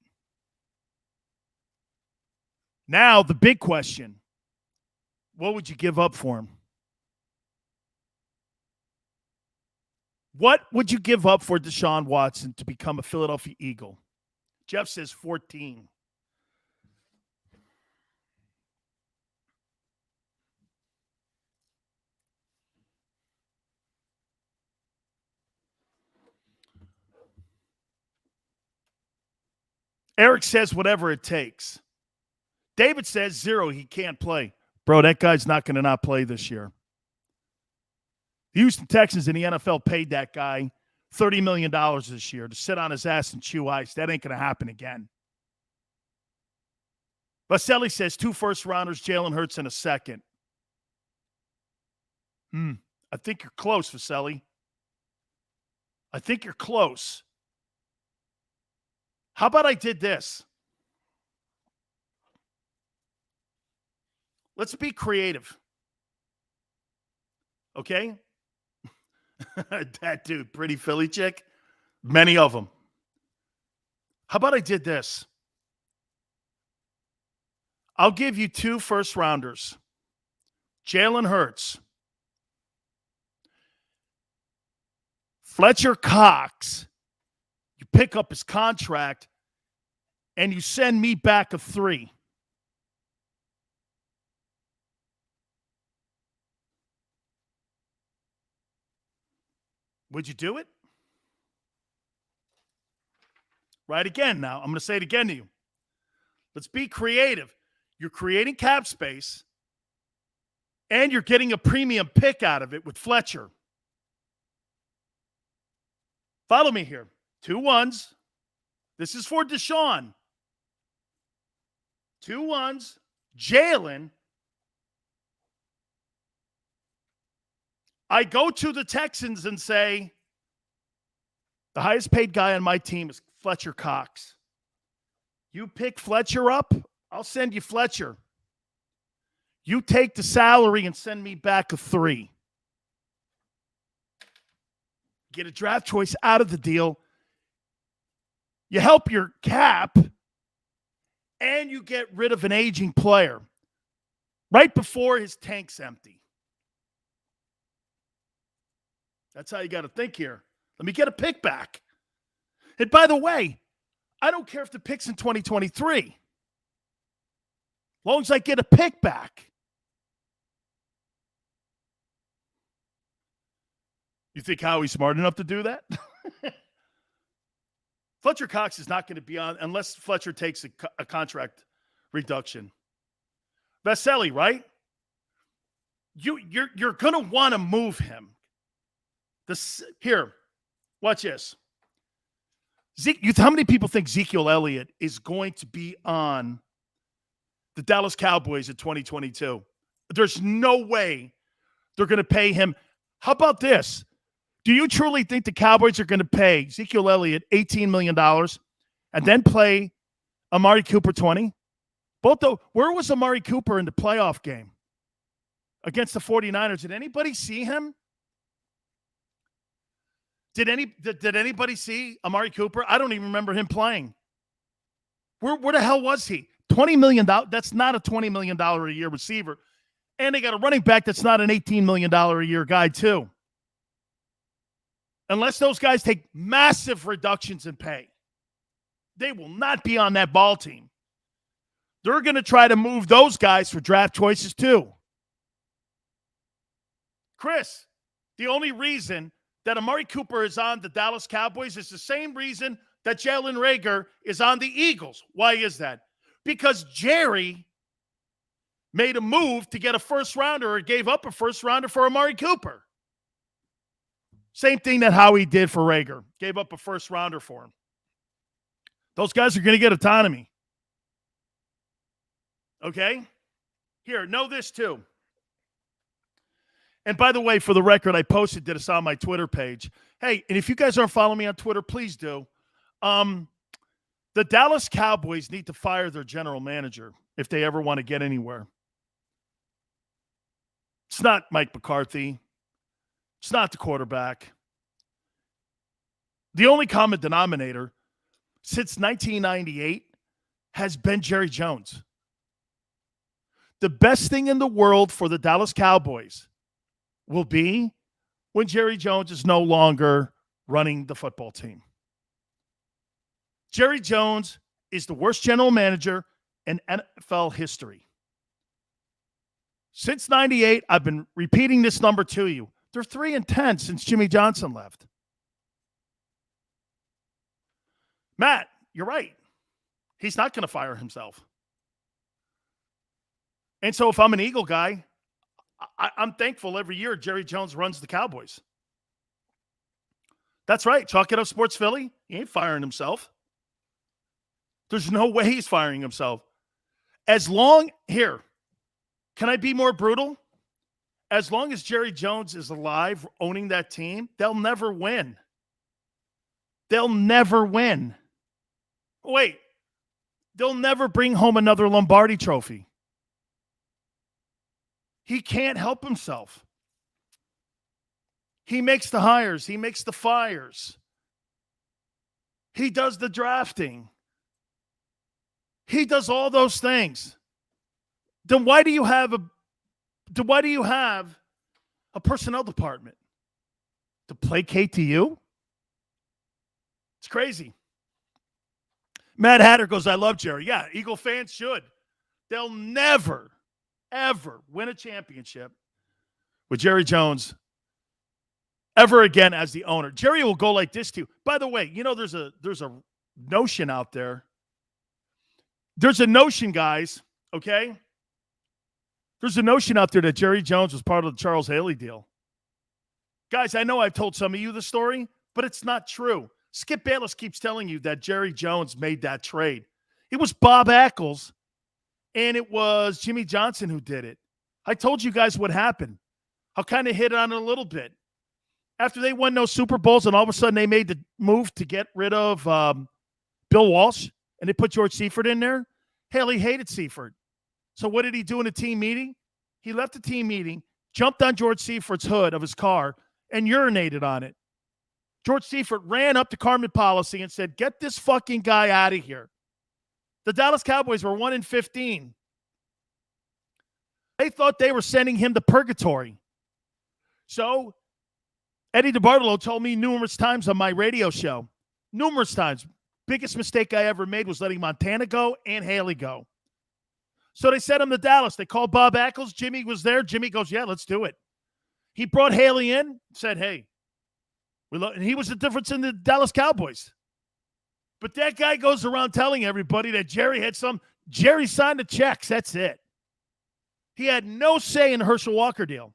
Now, the big question. What would you give up for him? What would you give up for Deshaun Watson to become a Philadelphia Eagle? Jeff says 14. Eric says whatever it takes. David says 0, he can't play. Bro, that guy's not going to not play this year. The Houston Texans in the NFL paid that guy $30 million this year to sit on his ass and chew ice. That ain't going to happen again. Vaselli says 2 first-rounders, Jalen Hurts, and a second. I think you're close, Vaselli. I think you're close. How about I did this? Let's be creative. Okay? That dude, pretty Philly chick. Many of them. How about I did this? I'll give you 2 first-rounders. Jalen Hurts. Fletcher Cox. You pick up his contract, and you send me back a 3. Would you do it? Right again now. I'm going to say it again to you. Let's be creative. You're creating cap space, and you're getting a premium pick out of it with Fletcher. Follow me here. 2 1s. This is for Deshaun. 2 1s. Jalen. I go to the Texans and say, the highest paid guy on my team is Fletcher Cox. You pick Fletcher up, I'll send you Fletcher. You take the salary and send me back a 3. Get a draft choice out of the deal. You help your cap, and you get rid of an aging player right before his tank's empty. That's how you got to think here. Let me get a pick back. And by the way, I don't care if the pick's in 2023. long as I get a pick back. You think Howie's smart enough to do that? Fletcher Cox is not going to be on unless Fletcher takes a contract reduction. Vesely, right? You're going to want to move him. Here, watch this. How many people think Ezekiel Elliott is going to be on the Dallas Cowboys in 2022? There's no way they're going to pay him. How about this? Do you truly think the Cowboys are going to pay Ezekiel Elliott $18 million and then play Amari Cooper 20? Where was Amari Cooper in the playoff game against the 49ers? Did anybody see him? Did anybody see Amari Cooper? I don't even remember him playing. Where the hell was he? $20 million. That's not a $20 million a year receiver. And they got a running back that's not an $18 million a year guy, too. Unless those guys take massive reductions in pay, they will not be on that ball team. They're going to try to move those guys for draft choices, too. Chris, the only reason that Amari Cooper is on the Dallas Cowboys is the same reason that Jalen Reagor is on the Eagles. Why is that? Because Jerry made a move to get a first-rounder or gave up a first-rounder for Amari Cooper. Same thing that Howie did for Reagor. Gave up a first-rounder for him. Those guys are going to get autonomy. Okay? Here, know this too. And by the way, for the record, I posted this on my Twitter page. Hey, and if you guys aren't following me on Twitter, please do. The Dallas Cowboys need to fire their general manager if they ever want to get anywhere. It's not Mike McCarthy. It's not the quarterback. The only common denominator since 1998 has been Jerry Jones. The best thing in the world for the Dallas Cowboys will be when Jerry Jones is no longer running the football team. Jerry Jones is the worst general manager in NFL history. Since 98, I've been repeating this number to you. They're 3-10 since Jimmy Johnson left. Matt, you're right. He's not going to fire himself. And so if I'm an Eagle guy, I'm thankful every year Jerry Jones runs the Cowboys. That's right. Chalk it up, Sports Philly. He ain't firing himself. There's no way he's firing himself. Here, can I be more brutal? As long as Jerry Jones is alive, owning that team, they'll never win. They'll never win. Wait, they'll never bring home another Lombardi trophy. He can't help himself. He makes the hires. He makes the fires. He does the drafting. He does all those things. Then why do you have a personnel department? To placate to you? It's crazy. Matt Hatter goes, I love Jerry. Yeah, Eagle fans should. They'll never, ever win a championship with Jerry Jones ever again as the owner. Jerry will go like this too. By the way, there's a notion out there. There's a notion, guys, okay? There's a notion out there that Jerry Jones was part of the Charles Haley deal. Guys, I know I've told some of you the story, but it's not true. Skip Bayless keeps telling you that Jerry Jones made that trade. It was Bob Ackles, and it was Jimmy Johnson who did it. I told you guys what happened. I'll kind of hit on it a little bit. After they won those Super Bowls, and all of a sudden they made the move to get rid of Bill Walsh, and they put George Seifert in there. Haley hated Seifert. So what did he do in a team meeting? He left the team meeting, jumped on George Seifert's hood of his car, and urinated on it. George Seifert ran up to Carmen Policy and said, get this fucking guy out of here. The Dallas Cowboys were 1-15. They thought they were sending him to purgatory. So Eddie DeBartolo told me numerous times on my radio show, biggest mistake I ever made was letting Montana go and Haley go. So they sent him to Dallas. They called Bob Ackles. Jimmy was there. Jimmy goes, yeah, let's do it. He brought Haley in, said, hey, and he was the difference in the Dallas Cowboys. But that guy goes around telling everybody that Jerry signed the checks. That's it. He had no say in the Herschel Walker deal.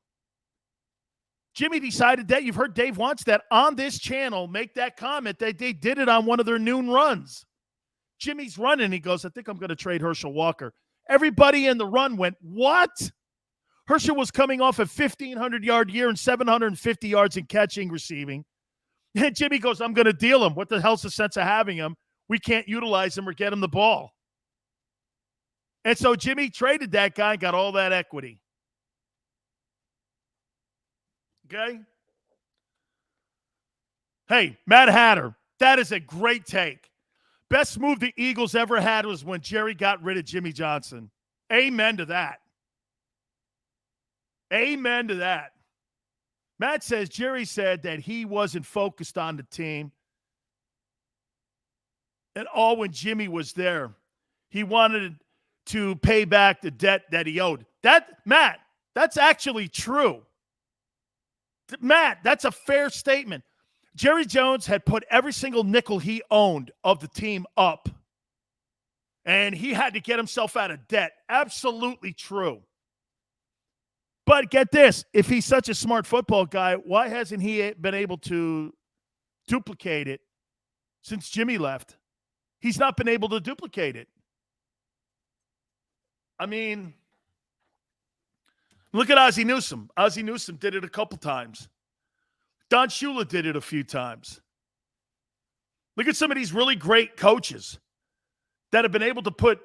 Jimmy decided that. You've heard Dave wants that on this channel make that comment that they did it on one of their noon runs. Jimmy's running. He goes, I think I'm going to trade Herschel Walker. Everybody in the run went, what? Herschel was coming off a 1,500-yard year and 750 yards in catching, receiving. And Jimmy goes, I'm going to deal him. What the hell's the sense of having him? We can't utilize him or get him the ball. And so Jimmy traded that guy and got all that equity. Okay? Hey, Matt Hatter, that is a great take. Best move the Eagles ever had was when Jerry got rid of Jimmy Johnson. Amen to that. Amen to that. Matt says Jerry said that he wasn't focused on the team. And all when Jimmy was there, he wanted to pay back the debt that he owed. Matt, that's actually true. Matt, that's a fair statement. Jerry Jones had put every single nickel he owned of the team up. And he had to get himself out of debt. Absolutely true. But get this, if he's such a smart football guy, why hasn't he been able to duplicate it since Jimmy left? He's not been able to duplicate it. I mean, look at Ozzie Newsome. Ozzie Newsome did it a couple times. Don Shula did it a few times. Look at some of these really great coaches that have been able to put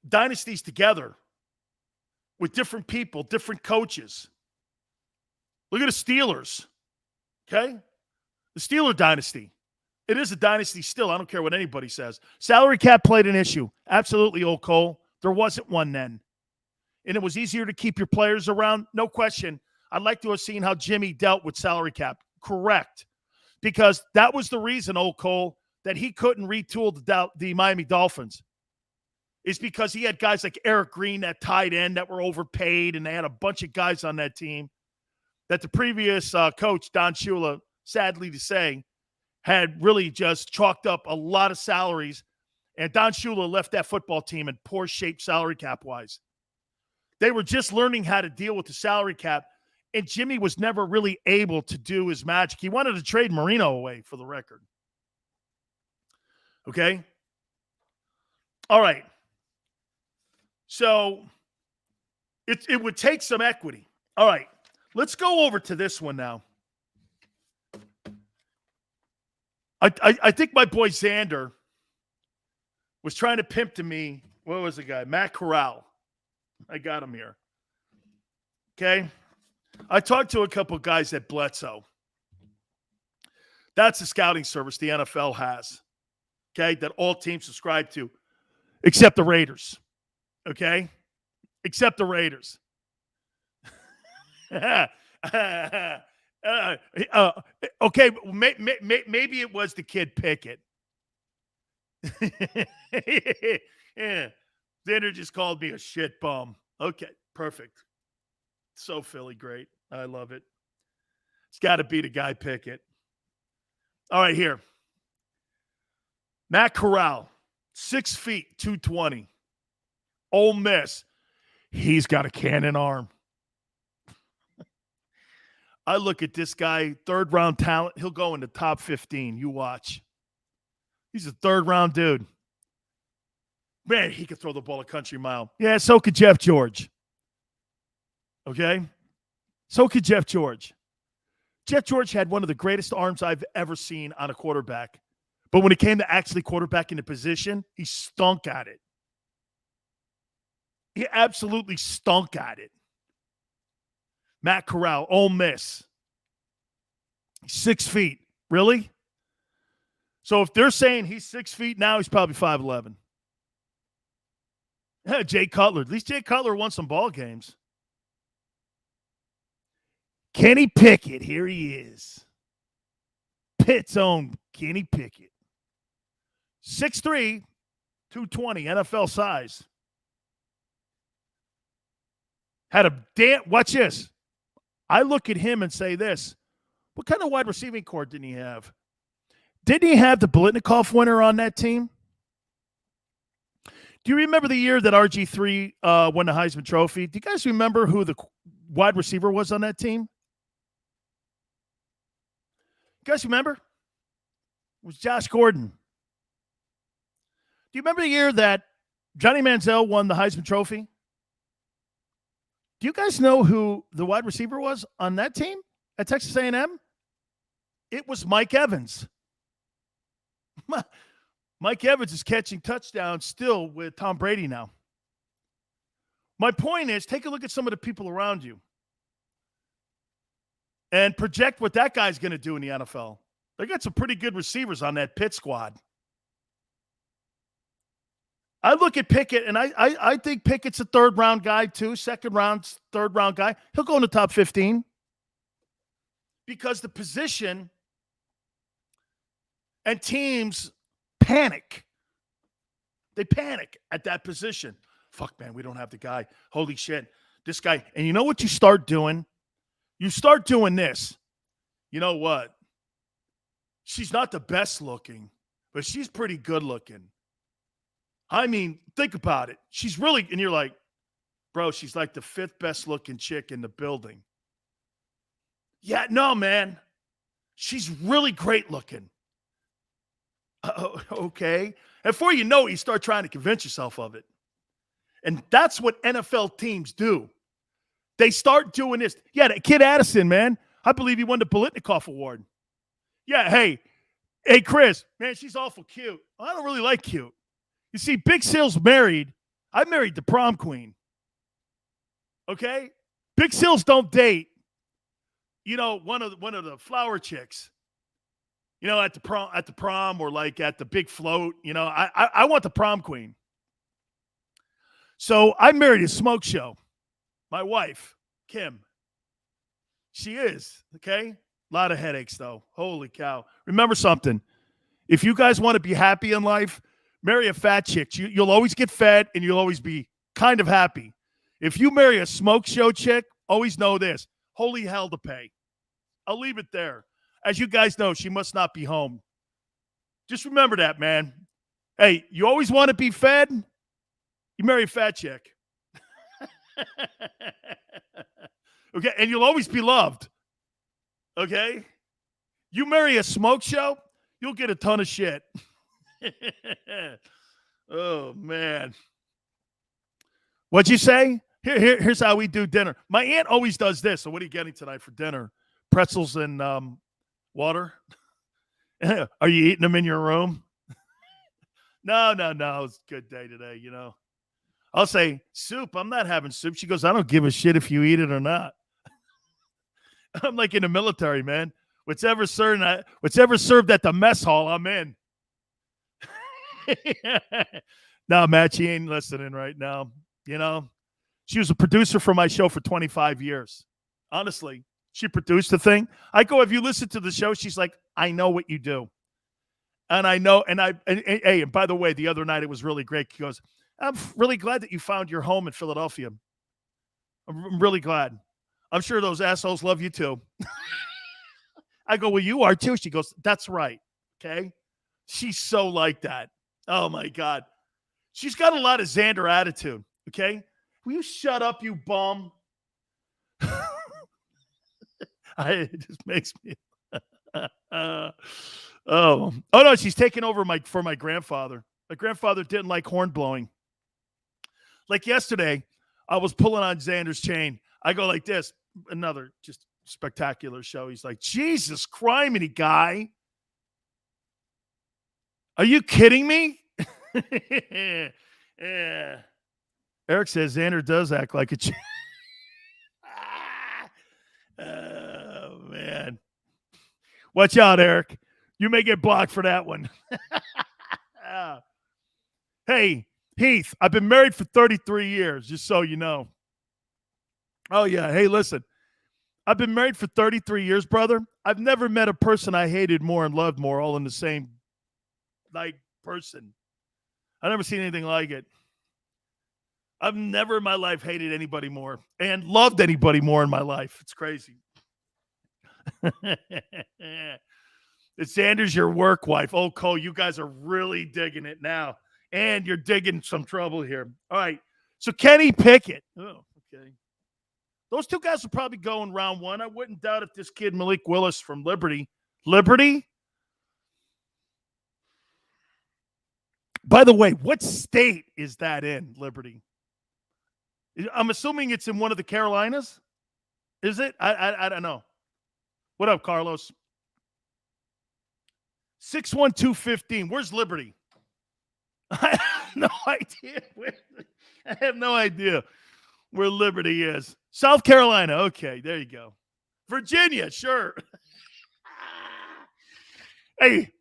dynasties together with different people, different coaches. Look at the Steelers, okay? The Steeler dynasty. It is a dynasty still. I don't care what anybody says. Salary cap played an issue. Absolutely, old Cole. There wasn't one then. And it was easier to keep your players around. No question. I'd like to have seen how Jimmy dealt with salary cap. Correct. Because that was the reason, old Cole, that he couldn't retool the Miami Dolphins. Is because he had guys like Eric Green, that tight end, that were overpaid, and they had a bunch of guys on that team that the previous coach, Don Shula, sadly to say, had really just chalked up a lot of salaries, and Don Shula left that football team in poor shape salary cap-wise. They were just learning how to deal with the salary cap, and Jimmy was never really able to do his magic. He wanted to trade Marino away, for the record. Okay? All right. So it would take some equity. All right, let's go over to this one now. I think my boy Xander was trying to pimp to me. What was the guy? Matt Corral. I got him here. Okay. I talked to a couple guys at Bledsoe. That's the scouting service the NFL has. Okay. That all teams subscribe to, except the Raiders. Okay? Except the Raiders. Okay, maybe it was the kid Pickett. Yeah. Xander just called me a shit bum. Okay, perfect. So Philly, great. I love it. It's got to be the guy Pickett. All right, here. Matt Corral, 6 feet, 220. Ole Miss, he's got a cannon arm. I look at this guy, third-round talent. He'll go in the top 15. You watch. He's a third-round dude. Man, he could throw the ball a country mile. Yeah, so could Jeff George. Okay? So could Jeff George. Jeff George had one of the greatest arms I've ever seen on a quarterback. But when it came to actually quarterbacking the position, he stunk at it. He absolutely stunk at it. Matt Corral, Ole Miss. 6 feet. Really? So if they're saying he's 6 feet now, he's probably 5'11". Yeah, Jay Cutler. At least Jay Cutler won some ball games. Kenny Pickett, here he is. Pitt's own Kenny Pickett. 6'3", 220, NFL size. Had a watch this. I look at him and say this. What kind of wide receiving core didn't he have? Didn't he have the Biletnikoff winner on that team? Do you remember the year that RG3 won the Heisman Trophy? Do you guys remember who the wide receiver was on that team? You guys remember? It was Josh Gordon. Do you remember the year that Johnny Manziel won the Heisman Trophy? Do you guys know who the wide receiver was on that team at Texas A&M? It was Mike Evans. Mike Evans is catching touchdowns still with Tom Brady now. My point is, take a look at some of the people around you and project what that guy's going to do in the NFL. They got some pretty good receivers on that Pitt squad. I look at Pickett, and I think Pickett's a third-round guy too, second-round, third-round guy. He'll go in the top 15 because the position and teams panic. They panic at that position. Fuck, man, we don't have the guy. Holy shit, this guy. And you know what you start doing? You start doing this. You know what? She's not the best looking, but she's pretty good looking. I mean, think about it. She's really, and you're like, bro, she's like the 5th best looking chick in the building. Yeah, no, man. She's really great looking. Okay. And before you know it, you start trying to convince yourself of it. And that's what NFL teams do. They start doing this. Yeah, that kid Addison, man. I believe he won the Biletnikoff Award. Yeah, hey, Chris, man, she's awful cute. I don't really like cute. You see, Big Sil's married. I married the prom queen. Okay? Big Sil's don't date, you know, one of the flower chicks. You know, at the prom or like at the big float. You know, I want the prom queen. So I married a smoke show. My wife, Kim. She is, okay? A lot of headaches, though. Holy cow. Remember something. If you guys want to be happy in life, marry a fat chick. You'll always get fed, and you'll always be kind of happy. If you marry a smoke show chick, always know this. Holy hell to pay. I'll leave it there. As you guys know, she must not be home. Just remember that, man. Hey, you always want to be fed? You marry a fat chick. Okay, and you'll always be loved. Okay? You marry a smoke show, you'll get a ton of shit. Oh, man. What'd you say? Here's how we do dinner. My aunt always does this. So what are you getting tonight for dinner? Pretzels and water? Are you eating them in your room? No. It's a good day today, you know. I'll say, soup. I'm not having soup. She goes, I don't give a shit if you eat it or not. I'm like in the military, man. Whatever served at the mess hall, I'm in. No, Matt, she ain't listening right now. You know, she was a producer for my show for 25 years. Honestly, she produced the thing. I go, have you listened to the show? She's like, I know what you do. And I know, and by the way, the other night it was really great. She goes, I'm really glad that you found your home in Philadelphia. I'm really glad. I'm sure those assholes love you too. I go, well, you are too. She goes, that's right. Okay. She's so like that. Oh my God. She's got a lot of Xander attitude. Okay. Will you shut up, you bum? It just makes me. Oh no, she's taking over for my grandfather. My grandfather didn't like horn blowing. Like yesterday, I was pulling on Xander's chain. I go like this. Another just spectacular show. He's like, Jesus criminy, guy. Are you kidding me? Yeah. Eric says Xander does act like a chain. Oh, man. Watch out, Eric. You may get blocked for that one. Hey, Heath, I've been married for 33 years, just so you know. Oh, yeah. Hey, listen. I've been married for 33 years, brother. I've never met a person I hated more and loved more all in the same, person. I've never seen anything like it. I've never in my life hated anybody more and loved anybody more in my life. It's crazy. Sanders, your work wife. Oh, Cole, you guys are really digging it now. And you're digging some trouble here. All right. So Kenny Pickett. Oh, okay. Those two guys will probably go in round one. I wouldn't doubt if this kid, Malik Willis from Liberty. By the way, what state is that in, Liberty? I'm assuming it's in one of the Carolinas. Is it? I don't know. What up, Carlos? 61215. Where's Liberty? I have no idea. I have no idea where Liberty is. South Carolina. Okay, there you go. Virginia, sure. Hey,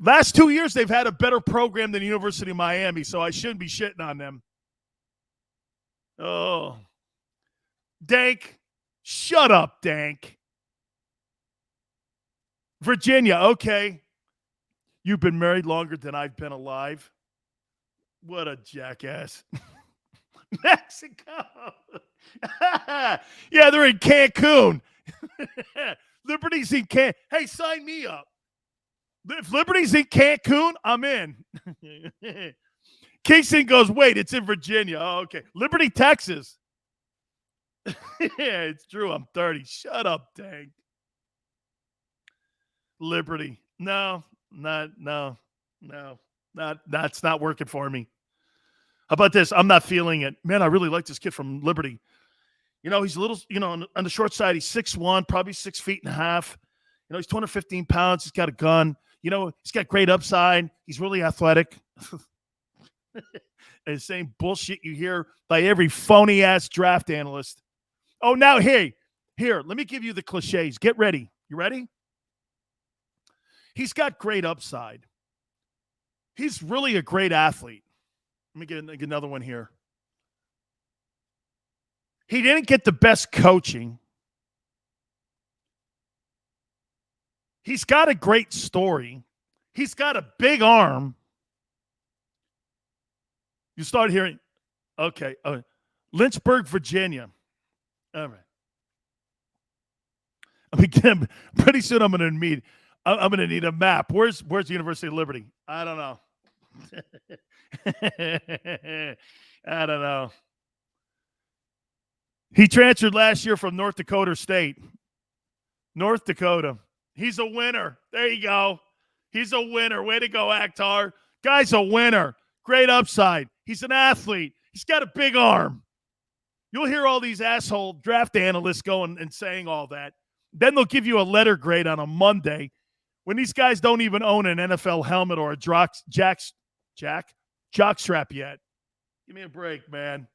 last 2 years they've had a better program than the University of Miami, so I shouldn't be shitting on them. Oh. Dank. Shut up, Dank. Virginia, okay. You've been married longer than I've been alive. What a jackass. Mexico. Yeah, they're in Cancun. Liberty's in Cancun. Hey, sign me up. If Liberty's in Cancun, I'm in. Kingston goes, wait, it's in Virginia. Oh, okay. Liberty, Texas. Yeah, it's true. I'm 30. Shut up, dang. Liberty. No, that's not working for me. How about this? I'm not feeling it. Man, I really like this kid from Liberty. You know, he's a little, on the short side, he's 6'1", probably 6 feet and a half. You know, he's 215 pounds. He's got a gun. You know, he's got great upside. He's really athletic. And the same bullshit you hear by every phony-ass draft analyst. Oh, now, here, let me give you the cliches. Get ready. You ready? He's got great upside. He's really a great athlete. Let me get another one here. He didn't get the best coaching. He's got a great story. He's got a big arm. You start hearing, okay, Lynchburg, Virginia. All right. Pretty soon I'm going to need a map. Where's the University of Liberty? I don't know. I don't know. He transferred last year from North Dakota State. North Dakota. He's a winner. There you go. He's a winner. Way to go, Akhtar. Guy's a winner. Great upside. He's an athlete. He's got a big arm. You'll hear all these asshole draft analysts going and saying all that. Then they'll give you a letter grade on a Monday when these guys don't even own an NFL helmet or a jockstrap yet. Give me a break, man.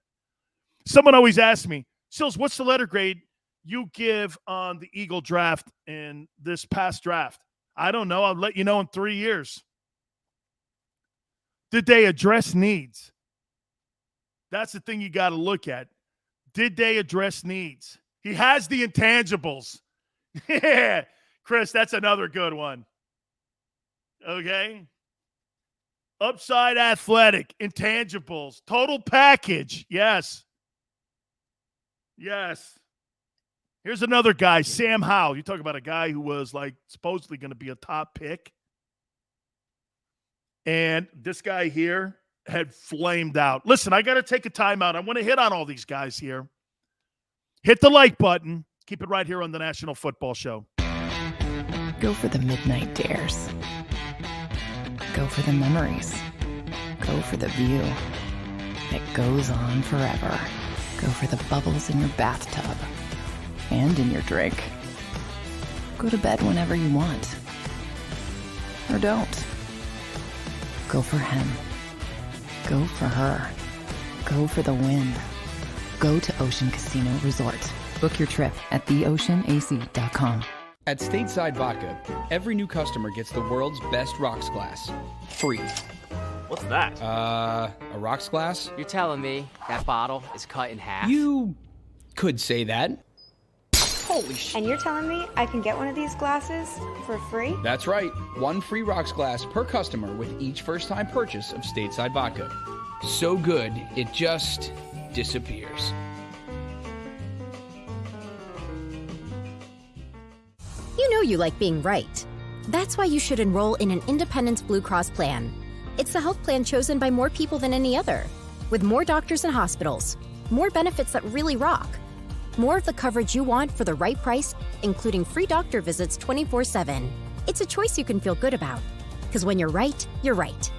Someone always asks me, Sills, what's the letter grade you give on the Eagle draft in this past draft? I don't know. I'll let you know in 3 years. Did they address needs? That's the thing you got to look at. Did they address needs? He has the intangibles. Yeah, Chris, that's another good one. Okay. Upside athletic, intangibles, total package. Yes. Yes. Here's another guy, Sam Howell. You talk about a guy who was like supposedly going to be a top pick. And this guy here had flamed out. Listen, I got to take a timeout. I want to hit on all these guys here. Hit the like button. Keep it right here on the National Football Show. Go for the midnight dares. Go for the memories. Go for the view that goes on forever. Go for the bubbles in your bathtub and in your drink. Go to bed whenever you want. Or don't. Go for him. Go for her. Go for the win. Go to Ocean Casino Resort. Book your trip at theoceanac.com. At Stateside Vodka, every new customer gets the world's best rocks glass. Free. What's that? A rocks glass? You're telling me that bottle is cut in half? You could say that. Holy shit. And you're telling me I can get one of these glasses for free? That's right. One free rocks glass per customer with each first-time purchase of Stateside Vodka. So good, it just disappears. You know you like being right. That's why you should enroll in an Independence Blue Cross plan. It's the health plan chosen by more people than any other, with more doctors and hospitals, more benefits that really rock, more of the coverage you want for the right price, including free doctor visits 24/7. It's a choice you can feel good about, because when you're right, you're right.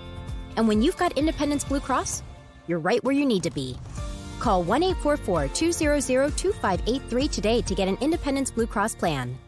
And when you've got Independence Blue Cross, you're right where you need to be. Call 1-844-200-2583 today to get an Independence Blue Cross plan.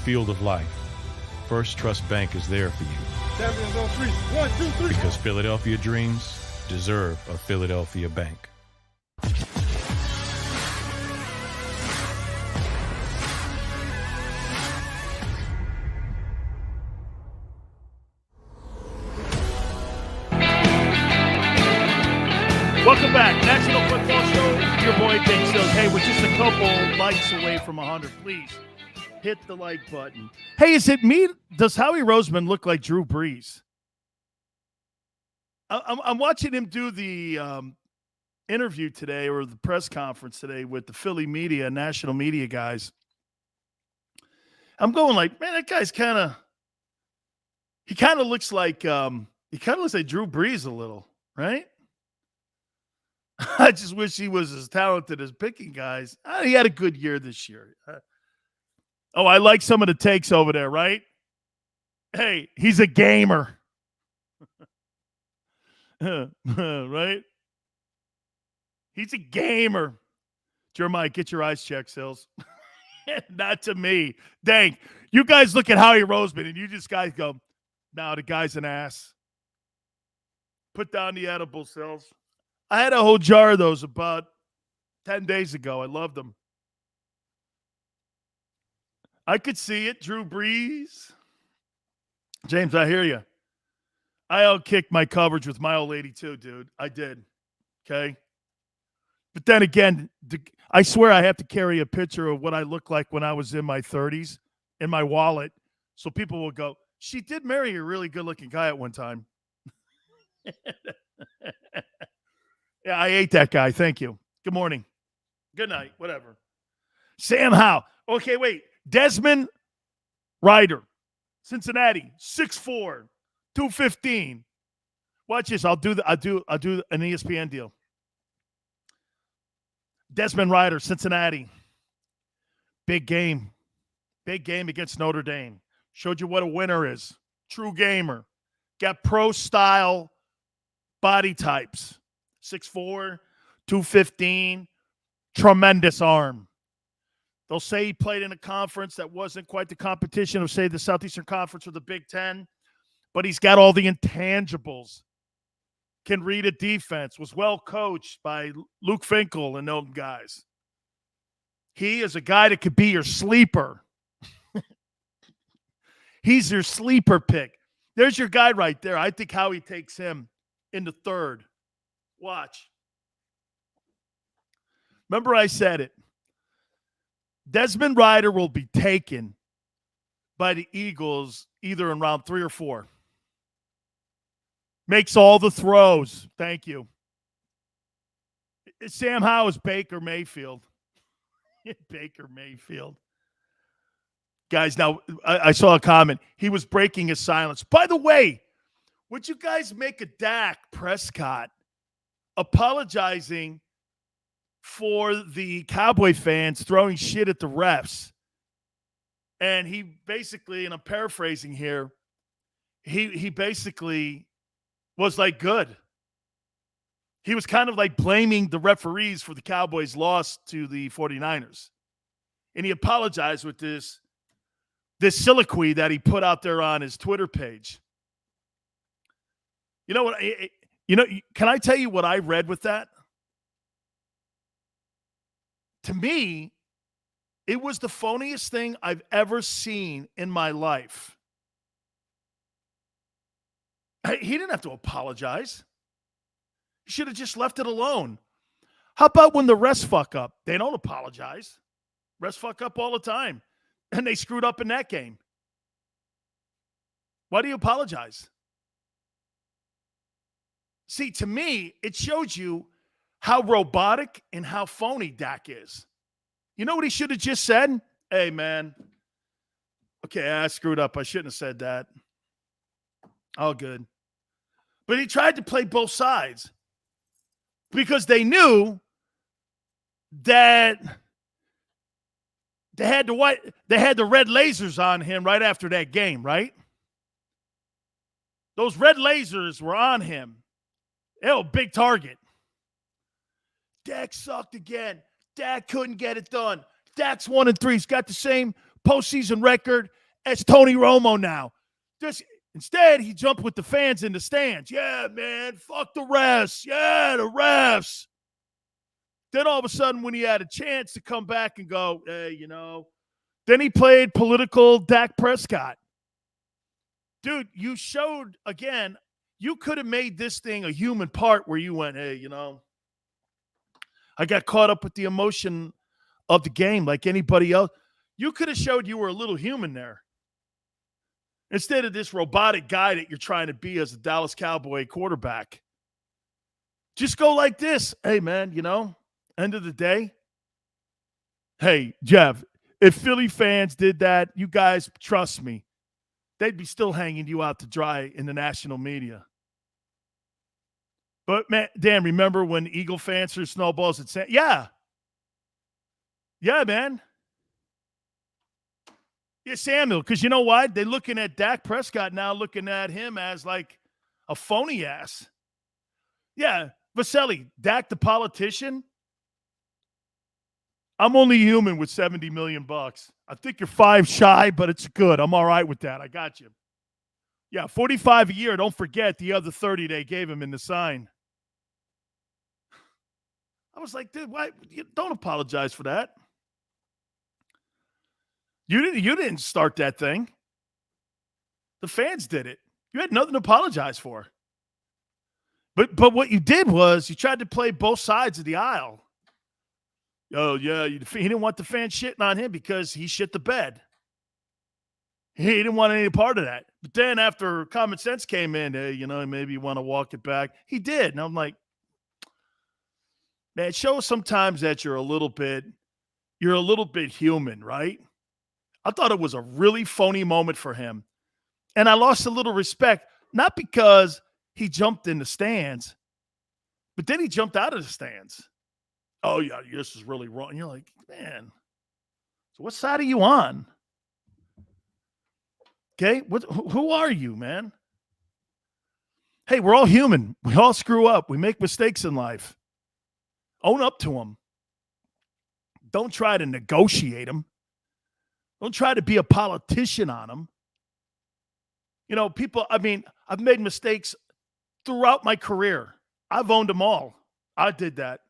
Field of life, First Trust Bank is there for you. Champions on three. 1, 2, 3. Because Philadelphia dreams deserve a Philadelphia bank. Welcome back. National Football Show. Your boy, Big Sills. Hey, we're just a couple likes away from 100. Please hit the like button. Hey, is it me? Does Howie Roseman look like Drew Brees? I'm watching him do the interview today, or the press conference today, with the Philly media, national media guys. I'm going like, man, that guy's he kind of looks like Drew Brees a little, right? I just wish he was as talented as picking guys. He had a good year this year. Oh, I like some of the takes over there, right? Hey, he's a gamer. Right? He's a gamer. Jeremiah, get your eyes checked, Sills. Not to me. Dang. You guys look at Howie Roseman and you just guys go, nah, the guy's an ass. Put down the edible, Sills. I had a whole jar of those about 10 days ago. I loved them. I could see it. Drew Brees. James, I hear you. I outkicked my coverage with my old lady too, dude. I did. Okay. But then again, I swear I have to carry a picture of what I looked like when I was in my 30s in my wallet. So people will go, she did marry a really good looking guy at one time. Yeah, I ate that guy. Thank you. Good morning. Good night. Whatever. Sam Howe. Okay, wait. Desmond Ryder, Cincinnati, 6'4", 215. Watch this. I'll do an ESPN deal. Desmond Ryder, Cincinnati. Big game. Big game against Notre Dame. Showed you what a winner is. True gamer. Got pro-style body types. 6'4", 215. Tremendous arm. They'll say he played in a conference that wasn't quite the competition of, say, the Southeastern Conference or the Big Ten, but he's got all the intangibles. Can read a defense, was well coached by Luke Finkel and those guys. He is a guy that could be your sleeper. He's your sleeper pick. There's your guy right there. I think Howie takes him in the third. Watch. Remember I said it. Desmond Ryder will be taken by the Eagles either in round 3 or 4. Makes all the throws. Thank you. Sam Howe is Baker Mayfield. Baker Mayfield. Guys, now I saw a comment. He was breaking his silence. By the way, would you guys make a Dak Prescott apologizing for the Cowboy fans throwing shit at the refs And he basically, and I'm paraphrasing here, he basically was like good. He was kind of like blaming the referees for the Cowboys' loss to the 49ers. And he apologized with this soliloquy that he put out there on his Twitter page. You know what? Can I tell you what I read with that? To me, it was the phoniest thing I've ever seen in my life. He didn't have to apologize. He should have just left it alone. How about when the refs fuck up? They don't apologize. Refs fuck up all the time. And they screwed up in that game. Why do you apologize? See, to me, it shows you how robotic and how phony Dak is. You know what he should have just said? Hey, man. Okay, I screwed up. I shouldn't have said that. All good. But he tried to play both sides because they knew that they had the red lasers on him right after that game, right? Those red lasers were on him. Oh, big target. Dak sucked again. Dak couldn't get it done. Dak's 1-3. He's got the same postseason record as Tony Romo now. Instead, he jumped with the fans in the stands. Yeah, man, fuck the refs. Yeah, the refs. Then all of a sudden, when he had a chance to come back and go, hey, then he played political Dak Prescott. Dude, you showed, again, you could have made this thing a human part where you went, hey, I got caught up with the emotion of the game like anybody else. You could have showed you were a little human there. Instead of this robotic guy that you're trying to be as a Dallas Cowboy quarterback. Just go like this. Hey, man, end of the day. Hey, Jeff, if Philly fans did that, you guys, trust me, they'd be still hanging you out to dry in the national media. But, man, Dan, remember when Eagle fans threw snowballs at San? Yeah. Yeah, man. Yeah, Samuel, because you know what? They're looking at Dak Prescott now, looking at him as like a phony ass. Yeah, Vasily, Dak the politician. I'm only human with $70 million. I think you're 5 shy, but it's good. I'm all right with that. I got you. Yeah, 45 a year. Don't forget the other 30 they gave him in the sign. I was like, dude, why? Don't apologize for that. You didn't start that thing. The fans did it. You had nothing to apologize for. But what you did was you tried to play both sides of the aisle. Oh, yeah, he didn't want the fans shitting on him because he shit the bed. He didn't want any part of that. But then after common sense came in, hey, maybe you want to walk it back. He did. And I'm like, man, it shows sometimes that you're a little bit human, right? I thought it was a really phony moment for him. And I lost a little respect, not because he jumped in the stands, but then he jumped out of the stands. Oh, yeah, this is really wrong. And you're like, man, so what side are you on? Okay, who are you, man? Hey, we're all human. We all screw up. We make mistakes in life. Own up to them. Don't try to negotiate them. Don't try to be a politician on them. I've made mistakes throughout my career. I've owned them all. I did that.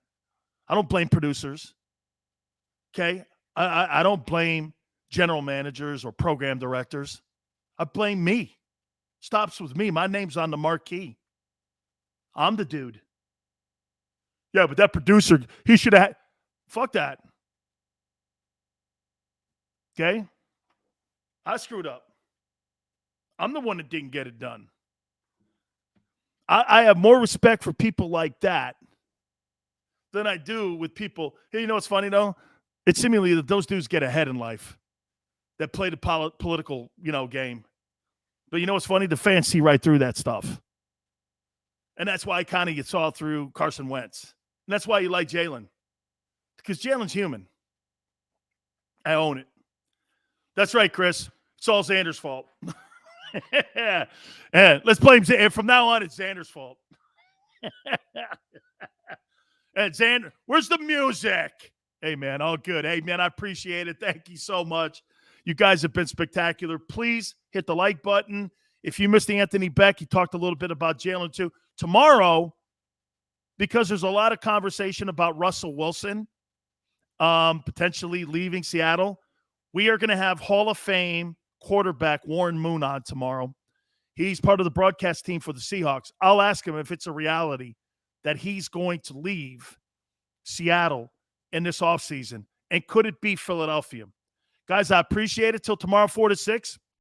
I don't blame producers. Okay? I don't blame general managers or program directors. I blame me. Stops with me. My name's on the marquee. I'm the dude. Yeah, but that producer, he should have. Fuck that. Okay? I screwed up. I'm the one that didn't get it done. I have more respect for people like that than I do with people. Hey, you know what's funny, though? It's seemingly that those dudes get ahead in life that play the political, game. But you know what's funny? The fans see right through that stuff. And that's why you saw through Carson Wentz. And that's why you like Jalen. Because Jalen's human. I own it. That's right, Chris. It's all Xander's fault. Yeah, let's blame Xander. From now on, it's Xander's fault. And Xander, where's the music? Hey, man, all good. Hey, man, I appreciate it. Thank you so much. You guys have been spectacular. Please hit the like button. If you missed Anthony Becht, he talked a little bit about Jalen too. Tomorrow, because there's a lot of conversation about Russell Wilson potentially leaving Seattle, we are going to have Hall of Fame quarterback Warren Moon on tomorrow. He's part of the broadcast team for the Seahawks. I'll ask him if it's a reality that he's going to leave Seattle in this offseason, and could it be Philadelphia? Guys, I appreciate it. Till tomorrow, 4 to 6.